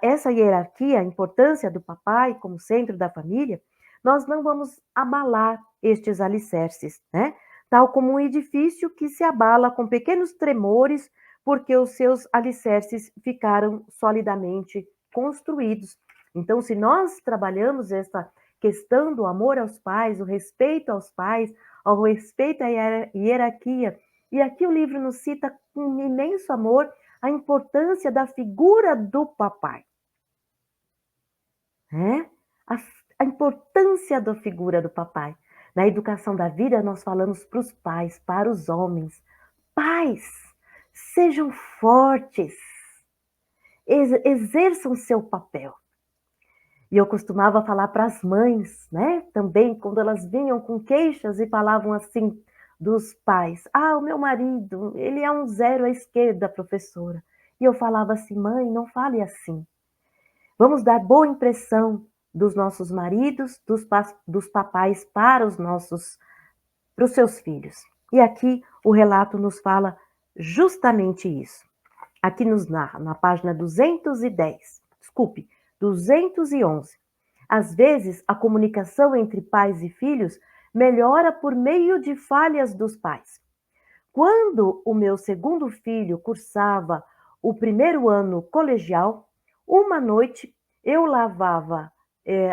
Speaker 2: essa hierarquia, a importância do papai como centro da família, nós não vamos abalar estes alicerces, né? Tal como um edifício que se abala com pequenos tremores porque os seus alicerces ficaram solidamente construídos. Então, se nós trabalhamos essa questão do amor aos pais, o respeito aos pais, ao respeito à hierarquia, e aqui o livro nos cita com um imenso amor a importância da figura do papai. Né? A importância da figura do papai. Na educação da vida, nós falamos para os pais, para os homens. Pais, sejam fortes, exerçam seu papel. E eu costumava falar para as mães, né? Também, quando elas vinham com queixas e falavam assim, dos pais. Ah, o meu marido, ele é um zero à esquerda, professora. E eu falava assim, mãe, não fale assim. Vamos dar boa impressão dos nossos maridos, dos papais para os seus filhos. E aqui o relato nos fala justamente isso. Aqui nos narra, na página 210, desculpe, 211. Às vezes, a comunicação entre pais e filhos melhora por meio de falhas dos pais. Quando o meu segundo filho cursava o primeiro ano colegial, uma noite eu lavava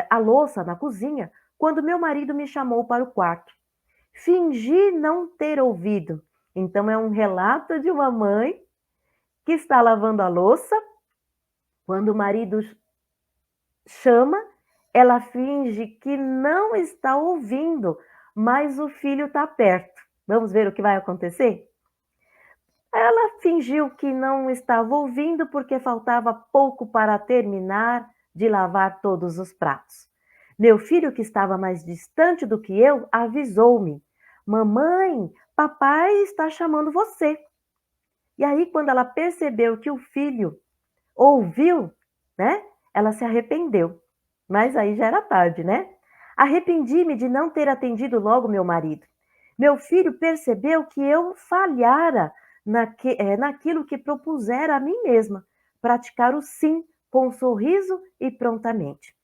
Speaker 2: a louça na cozinha quando meu marido me chamou para o quarto. Fingi não ter ouvido. Então, é um relato de uma mãe que está lavando a louça. Quando o marido chama, ela finge que não está ouvindo, mas o filho está perto. Vamos ver o que vai acontecer? Ela fingiu que não estava ouvindo porque faltava pouco para terminar de lavar todos os pratos. Meu filho, que estava mais distante do que eu, avisou-me: Mamãe, papai está chamando você. E aí, quando ela percebeu que o filho ouviu, né? Ela se arrependeu. Mas aí já era tarde, né? Arrependi-me de não ter atendido logo meu marido. Meu filho percebeu que eu falhara naquilo que propusera a mim mesma, praticar o sim com um sorriso e prontamente.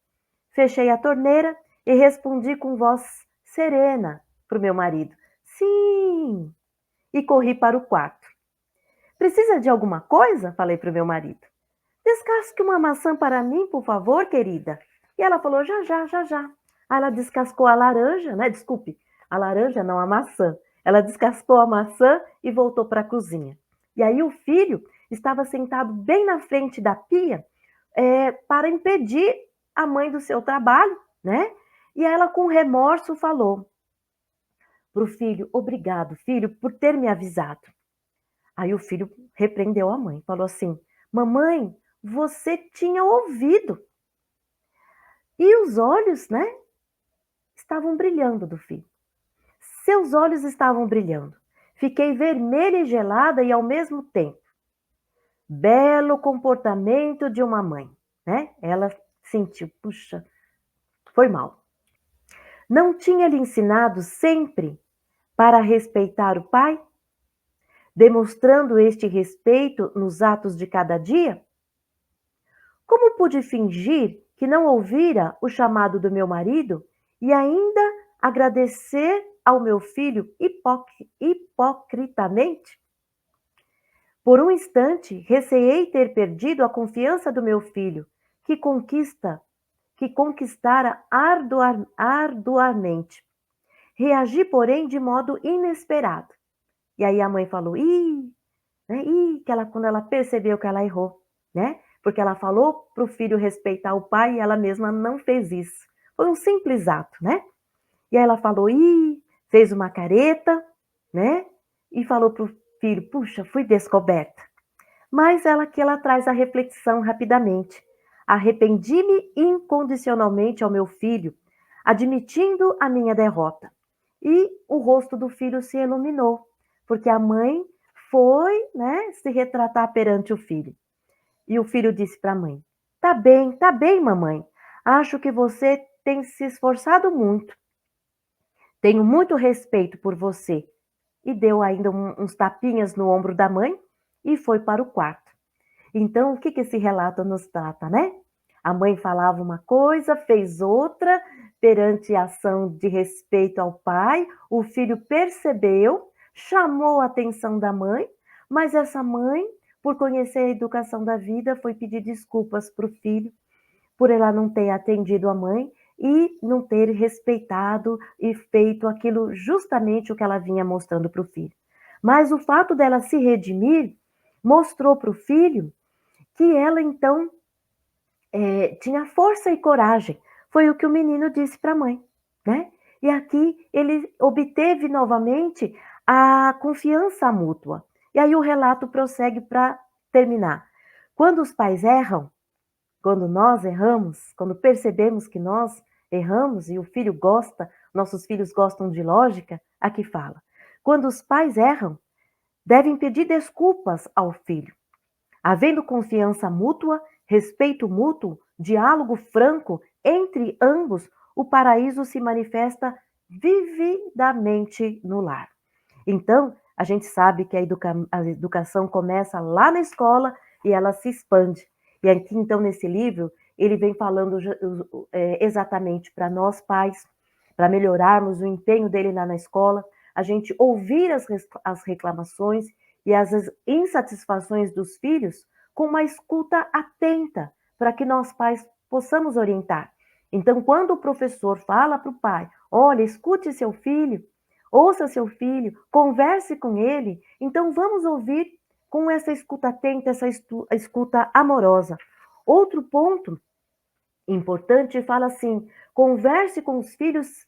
Speaker 2: Fechei a torneira e respondi com voz serena para o meu marido: sim! E corri para o quarto. Precisa de alguma coisa? Falei para o meu marido. Descasque uma maçã para mim, por favor, querida. E ela falou, já, já, já, já. Aí ela descascou a laranja, né? Desculpe, a laranja não, a maçã. Ela descascou a maçã e voltou para a cozinha. E aí o filho estava sentado bem na frente da pia para impedir a mãe do seu trabalho, né? E ela, com remorso, falou para o filho, obrigado, filho, por ter me avisado. Aí o filho repreendeu a mãe, falou assim, mamãe, você tinha ouvido. E os olhos, né, estavam brilhando do filho. Seus olhos estavam brilhando. Fiquei vermelha e gelada e ao mesmo tempo. Belo comportamento de uma mãe, né? Ela sentiu, puxa, foi mal. Não tinha lhe ensinado sempre para respeitar o pai? Demonstrando este respeito nos atos de cada dia? Como pude fingir que não ouvira o chamado do meu marido e ainda agradecer ao meu filho hipocritamente? Por um instante, receei ter perdido a confiança do meu filho, que conquistara arduamente. Reagi, porém, de modo inesperado. E aí a mãe falou, né, quando ela percebeu que ela errou, né? Porque ela falou para o filho respeitar o pai e ela mesma não fez isso. Foi um simples ato, né? E aí ela falou, fez uma careta, né? E falou para o filho, puxa, fui descoberta. Mas ela traz a reflexão rapidamente. Arrependi-me incondicionalmente ao meu filho, admitindo a minha derrota. E o rosto do filho se iluminou, porque a mãe foi, né, se retratar perante o filho. E o filho disse para a mãe: tá bem, mamãe. Acho que você tem se esforçado muito. Tenho muito respeito por você. E deu ainda uns tapinhas no ombro da mãe e foi para o quarto. Então, o que esse relato nos trata, né? A mãe falava uma coisa, fez outra, perante a ação de respeito ao pai, o filho percebeu, chamou a atenção da mãe, mas essa mãe, por conhecer a educação da vida, foi pedir desculpas para o filho, por ela não ter atendido a mãe e não ter respeitado e feito aquilo justamente o que ela vinha mostrando para o filho. Mas o fato dela se redimir mostrou para o filho que ela então tinha força e coragem. Foi o que o menino disse para a mãe, né? E aqui ele obteve novamente a confiança mútua. E aí o relato prossegue para terminar. Quando os pais erram, quando nós erramos, quando percebemos que nós erramos e o filho gosta, nossos filhos gostam de lógica, aqui fala. Quando os pais erram, devem pedir desculpas ao filho. Havendo confiança mútua, respeito mútuo, diálogo franco entre ambos, o paraíso se manifesta vividamente no lar. Então, a gente sabe que a educação começa lá na escola e ela se expande. E aqui, então, nesse livro, ele vem falando exatamente para nós pais, para melhorarmos o empenho dele lá na escola, a gente ouvir as reclamações e as insatisfações dos filhos com uma escuta atenta, para que nós pais possamos orientar. Então, quando o professor fala para o pai, olha, escute seu filho, ouça seu filho, converse com ele, então vamos ouvir com essa escuta atenta, essa escuta amorosa. Outro ponto importante fala assim: converse com os filhos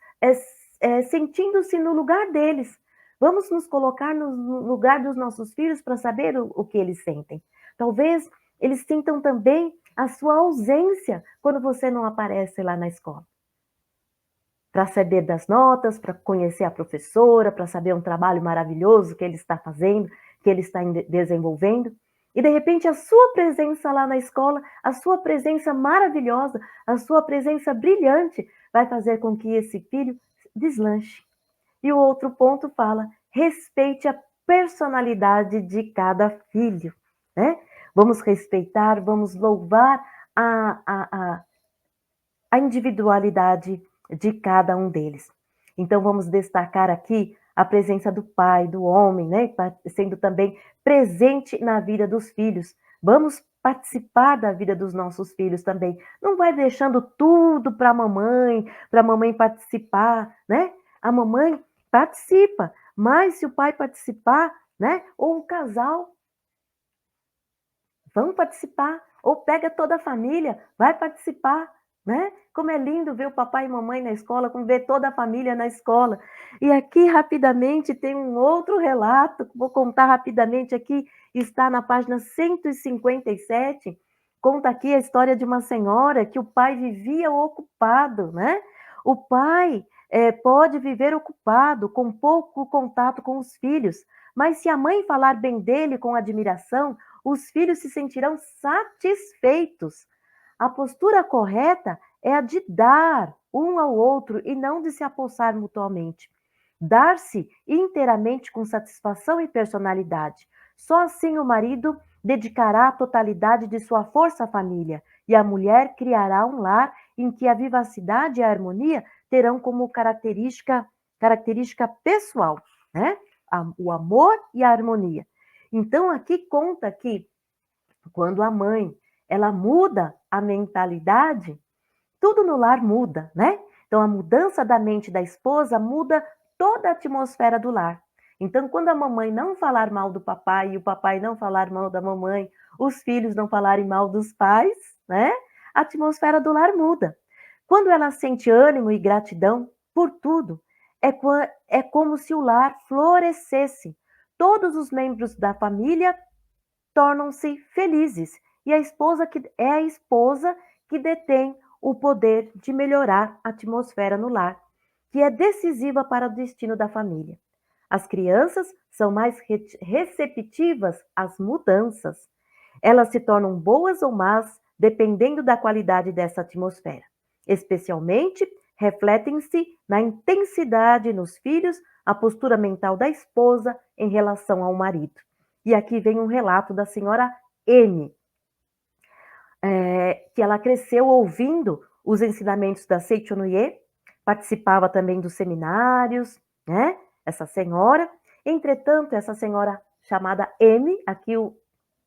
Speaker 2: sentindo-se no lugar deles. Vamos nos colocar no lugar dos nossos filhos para saber o que eles sentem. Talvez eles sintam também a sua ausência quando você não aparece lá na escola. Para saber das notas, para conhecer a professora, para saber um trabalho maravilhoso que ele está fazendo, que ele está desenvolvendo. E de repente a sua presença lá na escola, a sua presença maravilhosa, a sua presença brilhante vai fazer com que esse filho deslanche. E o outro ponto fala: respeite a personalidade de cada filho, né? Vamos respeitar, vamos louvar a individualidade de cada um deles. Então vamos destacar aqui a presença do pai, do homem, né? Sendo também presente na vida dos filhos. Vamos participar da vida dos nossos filhos também. Não vai deixando tudo para a mamãe participar, né? A mamãe participa, mas se o pai participar, né? Ou um casal, vão participar, ou pega toda a família, vai participar, né? Como é lindo ver o papai e mamãe na escola, como ver toda a família na escola. E aqui, rapidamente, tem um outro relato, vou contar rapidamente aqui, está na página 157, conta aqui a história de uma senhora que o pai vivia ocupado, né? O pai pode viver ocupado, com pouco contato com os filhos, mas se a mãe falar bem dele com admiração, os filhos se sentirão satisfeitos. A postura correta é a de dar um ao outro e não de se apossar mutuamente. Dar-se inteiramente com satisfação e personalidade. Só assim o marido dedicará a totalidade de sua força à família e a mulher criará um lar em que a vivacidade e a harmonia terão como característica pessoal, né? O amor e a harmonia. Então aqui conta que quando a mãe ela muda a mentalidade, tudo no lar muda, né? Então a mudança da mente da esposa muda toda a atmosfera do lar. Então quando a mamãe não falar mal do papai e o papai não falar mal da mamãe, os filhos não falarem mal dos pais, né? A atmosfera do lar muda. Quando ela sente ânimo e gratidão por tudo, é como se o lar florescesse. Todos os membros da família tornam-se felizes e a esposa que detém o poder de melhorar a atmosfera no lar, que é decisiva para o destino da família. As crianças são mais receptivas às mudanças. Elas se tornam boas ou más dependendo da qualidade dessa atmosfera. Especialmente, refletem-se na intensidade nos filhos, a postura mental da esposa em relação ao marido. E aqui vem um relato da senhora M, que ela cresceu ouvindo os ensinamentos da Seichonoye, participava também dos seminários, né? Essa senhora. Entretanto, essa senhora chamada M, aqui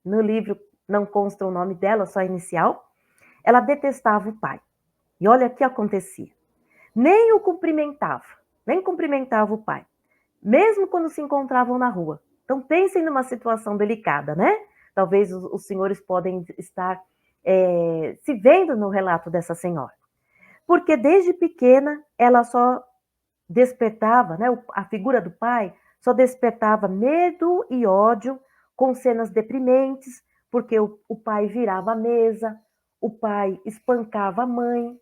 Speaker 2: no livro não consta o nome dela, só a inicial, ela detestava o pai. E olha o que acontecia. Nem cumprimentava o pai, mesmo quando se encontravam na rua. Então pensem numa situação delicada, né? Talvez os senhores podem estar se vendo no relato dessa senhora. Porque desde pequena ela só despertava, né? A figura do pai só despertava medo e ódio com cenas deprimentes, porque o pai virava a mesa, o pai espancava a mãe.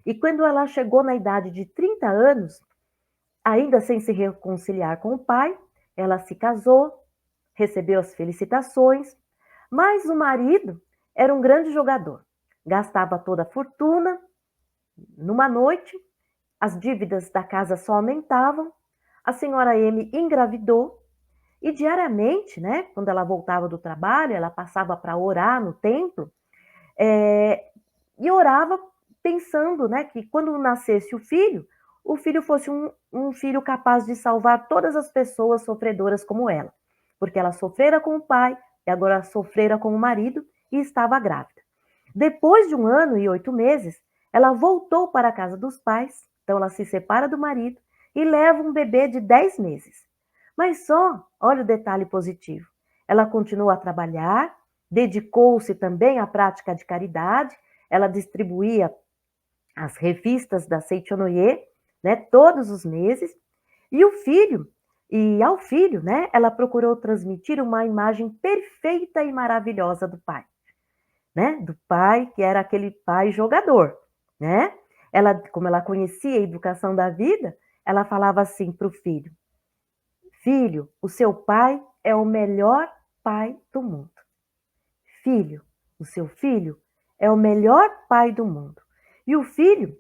Speaker 2: E quando ela chegou na idade de 30 anos, ainda sem se reconciliar com o pai, ela se casou, recebeu as felicitações, mas o marido era um grande jogador. Gastava toda a fortuna numa noite, as dívidas da casa só aumentavam, a senhora M engravidou e diariamente, né, quando ela voltava do trabalho, ela passava para orar no templo, é, e orava pensando, né, que quando nascesse o filho fosse um filho capaz de salvar todas as pessoas sofredoras como ela, porque ela sofrera com o pai e agora sofrera com o marido e estava grávida. Depois de 1 ano e 8 meses, ela voltou para a casa dos pais, então ela se separa do marido e leva um bebê de 10 meses. Mas só, olha o detalhe positivo, ela continuou a trabalhar, dedicou-se também à prática de caridade, ela distribuía as revistas da Seichonoye, né, todos os meses, e ao filho, né, ela procurou transmitir uma imagem perfeita e maravilhosa do pai, né, do pai que era aquele pai jogador, né? Ela, como ela conhecia a educação da vida, ela falava assim para o filho: filho, o seu pai é o melhor pai do mundo. Filho, o seu filho é o melhor pai do mundo. E o filho,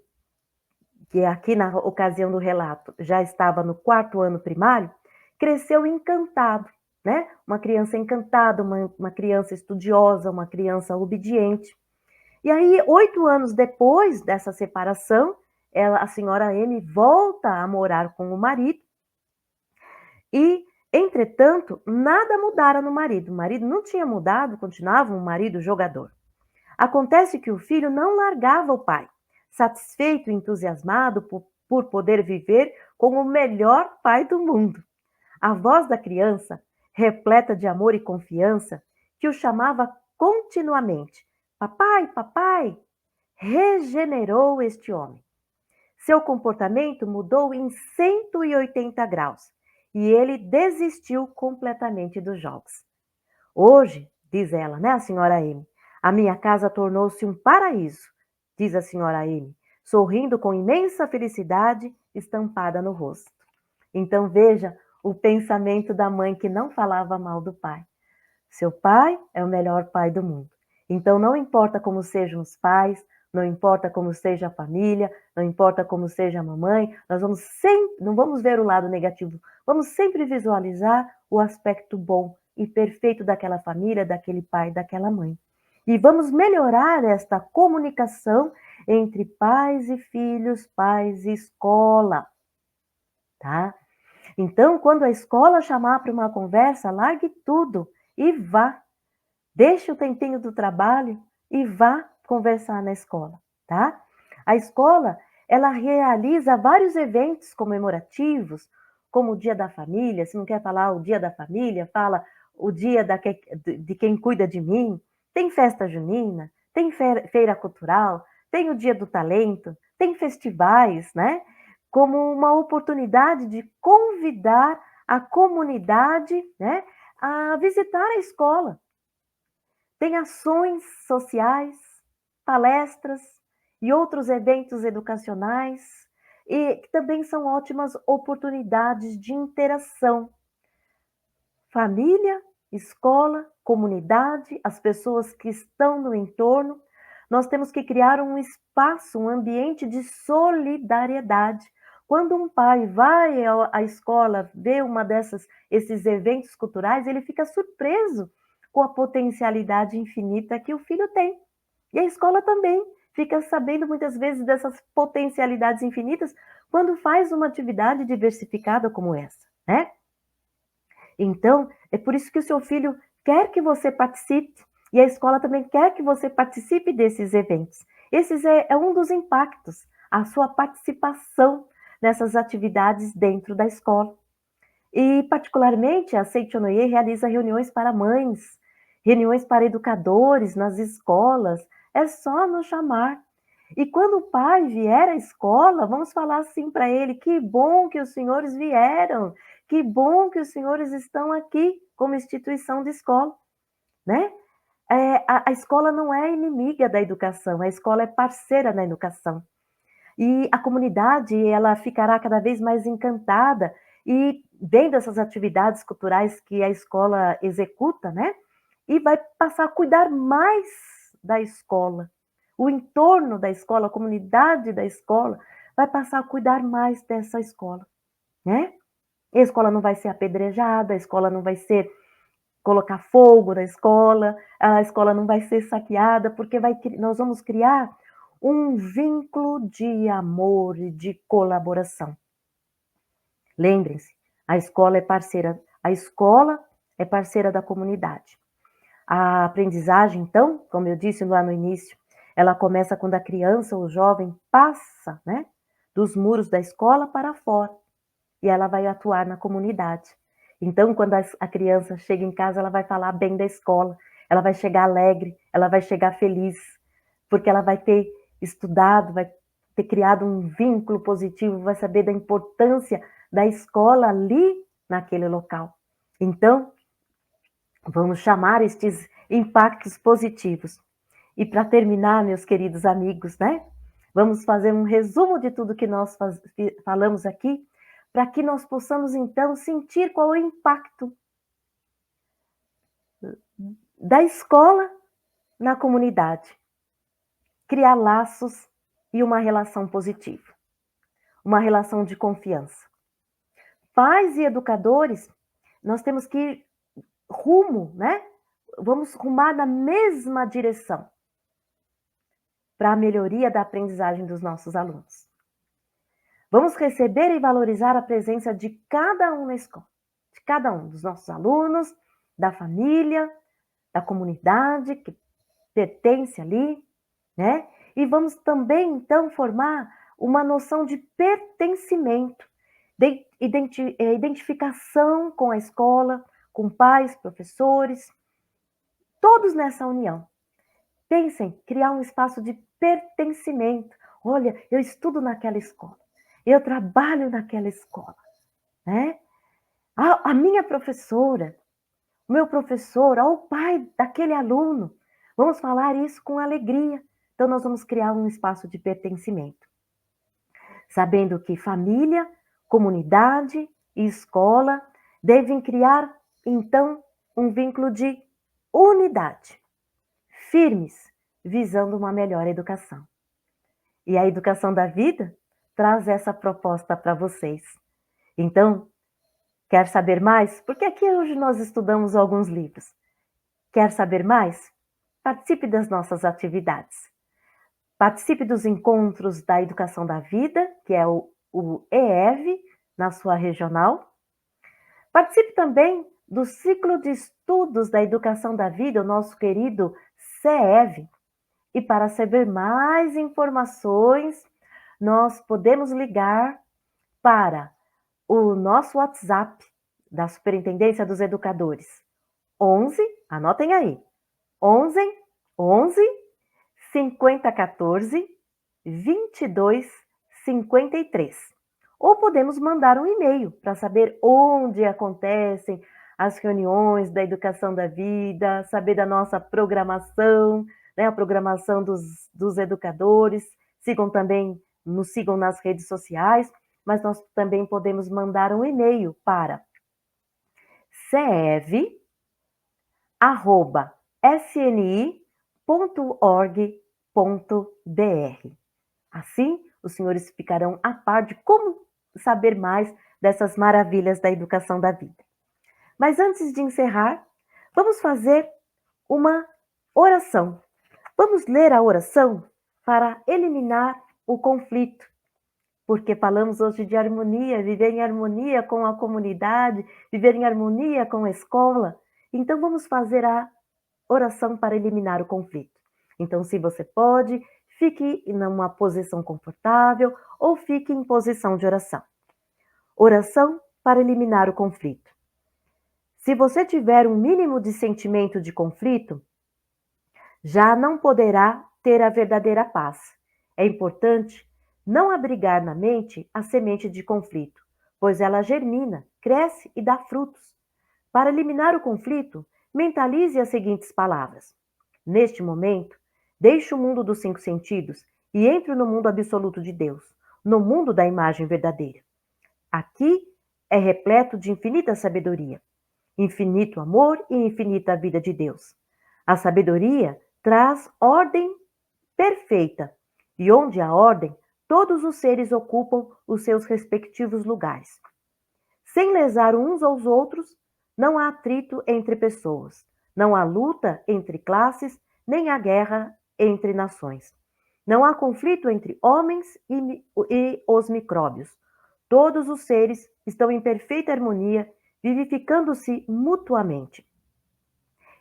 Speaker 2: que aqui na ocasião do relato já estava no 4º ano primário, cresceu encantado, né? Uma criança encantada, uma criança estudiosa, uma criança obediente. E aí, 8 anos depois dessa separação, a senhora M volta a morar com o marido e, entretanto, nada mudara no marido. O marido não tinha mudado, continuava um marido jogador. Acontece que o filho não largava o pai, satisfeito e entusiasmado por poder viver com o melhor pai do mundo. A voz da criança, repleta de amor e confiança, que o chamava continuamente: papai, papai, regenerou este homem. Seu comportamento mudou em 180 graus e ele desistiu completamente dos jogos. Hoje, diz ela, né, a senhora M, a minha casa tornou-se um paraíso, diz a senhora M, sorrindo com imensa felicidade estampada no rosto. Então veja o pensamento da mãe que não falava mal do pai. Seu pai é o melhor pai do mundo. Então não importa como sejam os pais, não importa como seja a família, não importa como seja a mamãe, nós vamos sempre, não vamos ver o lado negativo, vamos sempre visualizar o aspecto bom e perfeito daquela família, daquele pai, daquela mãe. E vamos melhorar esta comunicação entre pais e filhos, pais e escola, tá? Então, quando a escola chamar para uma conversa, largue tudo e vá. Deixe o tempinho do trabalho e vá conversar na escola, tá? A escola, ela realiza vários eventos comemorativos, como o Dia da Família. Se não quer falar o Dia da Família, fala o Dia de quem cuida de mim. Tem festa junina, tem feira cultural, tem o Dia do Talento, tem festivais, né? Como uma oportunidade de convidar a comunidade, né, a visitar a escola. Tem ações sociais, palestras e outros eventos educacionais, e que também são ótimas oportunidades de interação. Família, escola, comunidade, as pessoas que estão no entorno, nós temos que criar um espaço, um ambiente de solidariedade. Quando um pai vai à escola ver esses eventos culturais, ele fica surpreso com a potencialidade infinita que o filho tem. E a escola também fica sabendo muitas vezes dessas potencialidades infinitas quando faz uma atividade diversificada como essa, né? Então, é por isso que o seu filho quer que você participe e a escola também quer que você participe desses eventos. Esse é um dos impactos, a sua participação nessas atividades dentro da escola. E, particularmente, a Seichonoye realiza reuniões para mães, reuniões para educadores nas escolas. É só nos chamar. E quando o pai vier à escola, vamos falar assim para ele: que bom que os senhores vieram, que bom que os senhores estão aqui como instituição de escola, né? A escola não é inimiga da educação, a escola é parceira na educação. E a comunidade, ela ficará cada vez mais encantada e vendo essas atividades culturais que a escola executa, né? E vai passar a cuidar mais da escola. O entorno da escola, a comunidade da escola, vai passar a cuidar mais dessa escola, né? A escola não vai ser apedrejada, a escola não vai ser colocar fogo na escola, a escola não vai ser saqueada, porque nós vamos criar um vínculo de amor e de colaboração. Lembrem-se, a escola é parceira da comunidade. A aprendizagem, então, como eu disse lá no início, ela começa quando a criança ou o jovem passa, né, dos muros da escola para fora e ela vai atuar na comunidade. Então, quando a criança chega em casa, ela vai falar bem da escola, ela vai chegar alegre, ela vai chegar feliz, porque ela vai ter estudado, vai ter criado um vínculo positivo, vai saber da importância da escola ali naquele local. Então, vamos chamar estes impactos positivos. E para terminar, meus queridos amigos, né? Vamos fazer um resumo de tudo que nós falamos aqui, para que nós possamos então sentir qual é o impacto da escola na comunidade. Criar laços e uma relação positiva, uma relação de confiança. Pais e educadores, nós temos que ir rumo, né? Vamos rumar na mesma direção para a melhoria da aprendizagem dos nossos alunos. Vamos receber e valorizar a presença de cada um na escola, de cada um dos nossos alunos, da família, da comunidade que pertence ali, né? E vamos também, então, formar uma noção de pertencimento, de identificação com a escola, com pais, professores, todos nessa união. Pensem, criar um espaço de pertencimento. Olha, eu estudo naquela escola, eu trabalho naquela escola, né? A minha professora, o meu professor, o pai daquele aluno. Vamos falar isso com alegria. Então, nós vamos criar um espaço de pertencimento. Sabendo que família, comunidade e escola devem criar, então, um vínculo de unidade, firmes, visando uma melhor educação. E a educação da vida traz essa proposta para vocês. Então, quer saber mais? Porque aqui hoje nós estudamos alguns livros. Quer saber mais? Participe das nossas atividades. Participe dos encontros da Educação da Vida, que é o EEV, na sua regional. Participe também do ciclo de estudos da Educação da Vida, o nosso querido CEV. E para saber mais informações, nós podemos ligar para o nosso WhatsApp da Superintendência dos Educadores. 11, anotem aí, 11 5014 2253. Ou podemos mandar um e-mail para saber onde acontecem as reuniões da Educação da Vida, saber da nossa programação, né, a programação dos educadores. Nos sigam nas redes sociais, mas nós também podemos mandar um e-mail para cev@sni.org.br. Assim, os senhores ficarão a par de como saber mais dessas maravilhas da educação da vida. Mas antes de encerrar, vamos fazer uma oração. Vamos ler a oração para eliminar o conflito, porque falamos hoje de harmonia, viver em harmonia com a comunidade, viver em harmonia com a escola. Então vamos fazer a oração para eliminar o conflito. Então, se você pode, fique em uma posição confortável ou fique em posição de oração. Oração para eliminar o conflito. Se você tiver um mínimo de sentimento de conflito, já não poderá ter a verdadeira paz. É importante não abrigar na mente a semente de conflito, pois ela germina, cresce e dá frutos. Para eliminar o conflito, mentalize as seguintes palavras. Neste momento, deixe o mundo dos 5 sentidos e entro no mundo absoluto de Deus, no mundo da imagem verdadeira. Aqui é repleto de infinita sabedoria, infinito amor e infinita vida de Deus. A sabedoria traz ordem perfeita, e onde há ordem, todos os seres ocupam os seus respectivos lugares. Sem lesar uns aos outros, não há atrito entre pessoas, não há luta entre classes, nem há guerra entre nações. Não há conflito entre homens e os micróbios. Todos os seres estão em perfeita harmonia, vivificando-se mutuamente.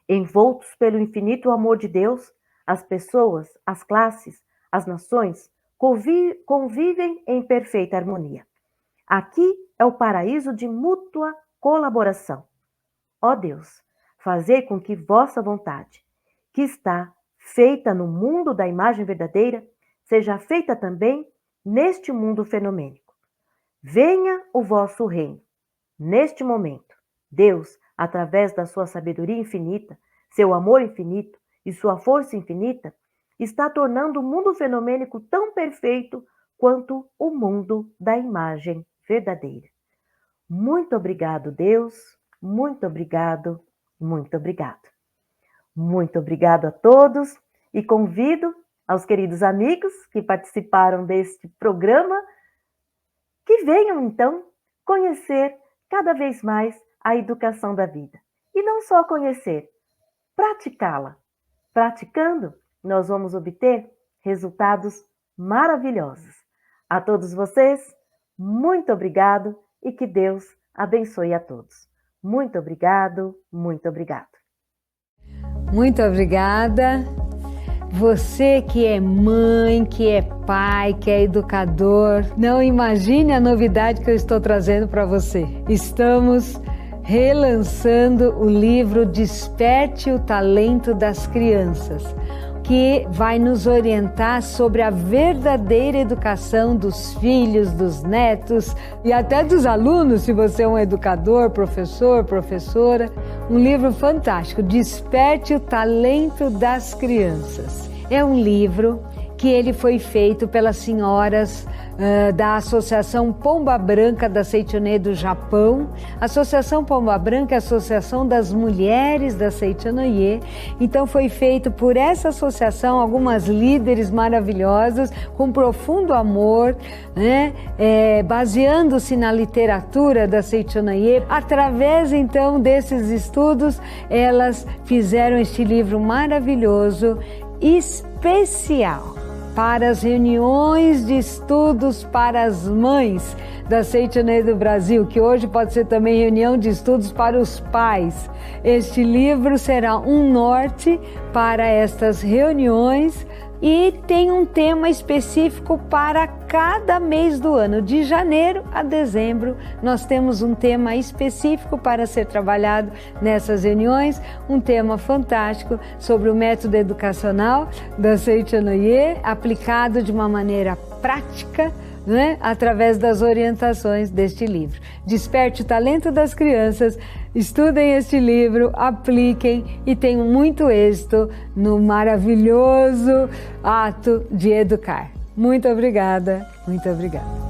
Speaker 2: Envoltos pelo infinito amor de Deus, as pessoas, as classes, as nações convivem em perfeita harmonia. Aqui é o paraíso de mútua colaboração. Ó Deus, fazei com que vossa vontade, que está feita no mundo da imagem verdadeira, seja feita também neste mundo fenomênico. Venha o vosso reino. Neste momento, Deus, através da sua sabedoria infinita, seu amor infinito e sua força infinita, está tornando o mundo fenomênico tão perfeito quanto o mundo da imagem verdadeira. Muito obrigado, Deus. Muito obrigado, muito obrigado. Muito obrigado a todos e convido aos queridos amigos que participaram deste programa que venham, então, conhecer cada vez mais a educação da vida. E não só conhecer, praticá-la. Praticando, nós vamos obter resultados maravilhosos. A todos vocês, muito obrigado e que Deus abençoe a todos. Muito obrigado, muito obrigado.
Speaker 3: Muito obrigada. Você que é mãe, que é pai, que é educador, não imagine a novidade que eu estou trazendo para você. Estamos relançando o livro Desperte o Talento das Crianças, que vai nos orientar sobre a verdadeira educação dos filhos, dos netos e até dos alunos, se você é um educador, professor, professora. Um livro fantástico, Desperte o Talento das Crianças. É um livro que ele foi feito pelas senhoras da Associação Pomba Branca da Seichoné do Japão. A Associação Pomba Branca é a Associação das Mulheres da Seichoné. Então foi feito por essa associação, algumas líderes maravilhosas, com profundo amor, né? Baseando-se na literatura da Seichoné. Através então desses estudos, elas fizeram este livro maravilhoso, especial para as reuniões de estudos para as mães da Seichoné do Brasil, que hoje pode ser também reunião de estudos para os pais. Este livro será um norte para estas reuniões e tem um tema específico para cada mês do ano. De janeiro a dezembro, nós temos um tema específico para ser trabalhado nessas reuniões, um tema fantástico sobre o método educacional da Seichoné, aplicado de uma maneira prática, né, através das orientações deste livro. Desperte o Talento das Crianças, estudem este livro, apliquem e tenham muito êxito no maravilhoso ato de educar. Muito obrigada, muito obrigada.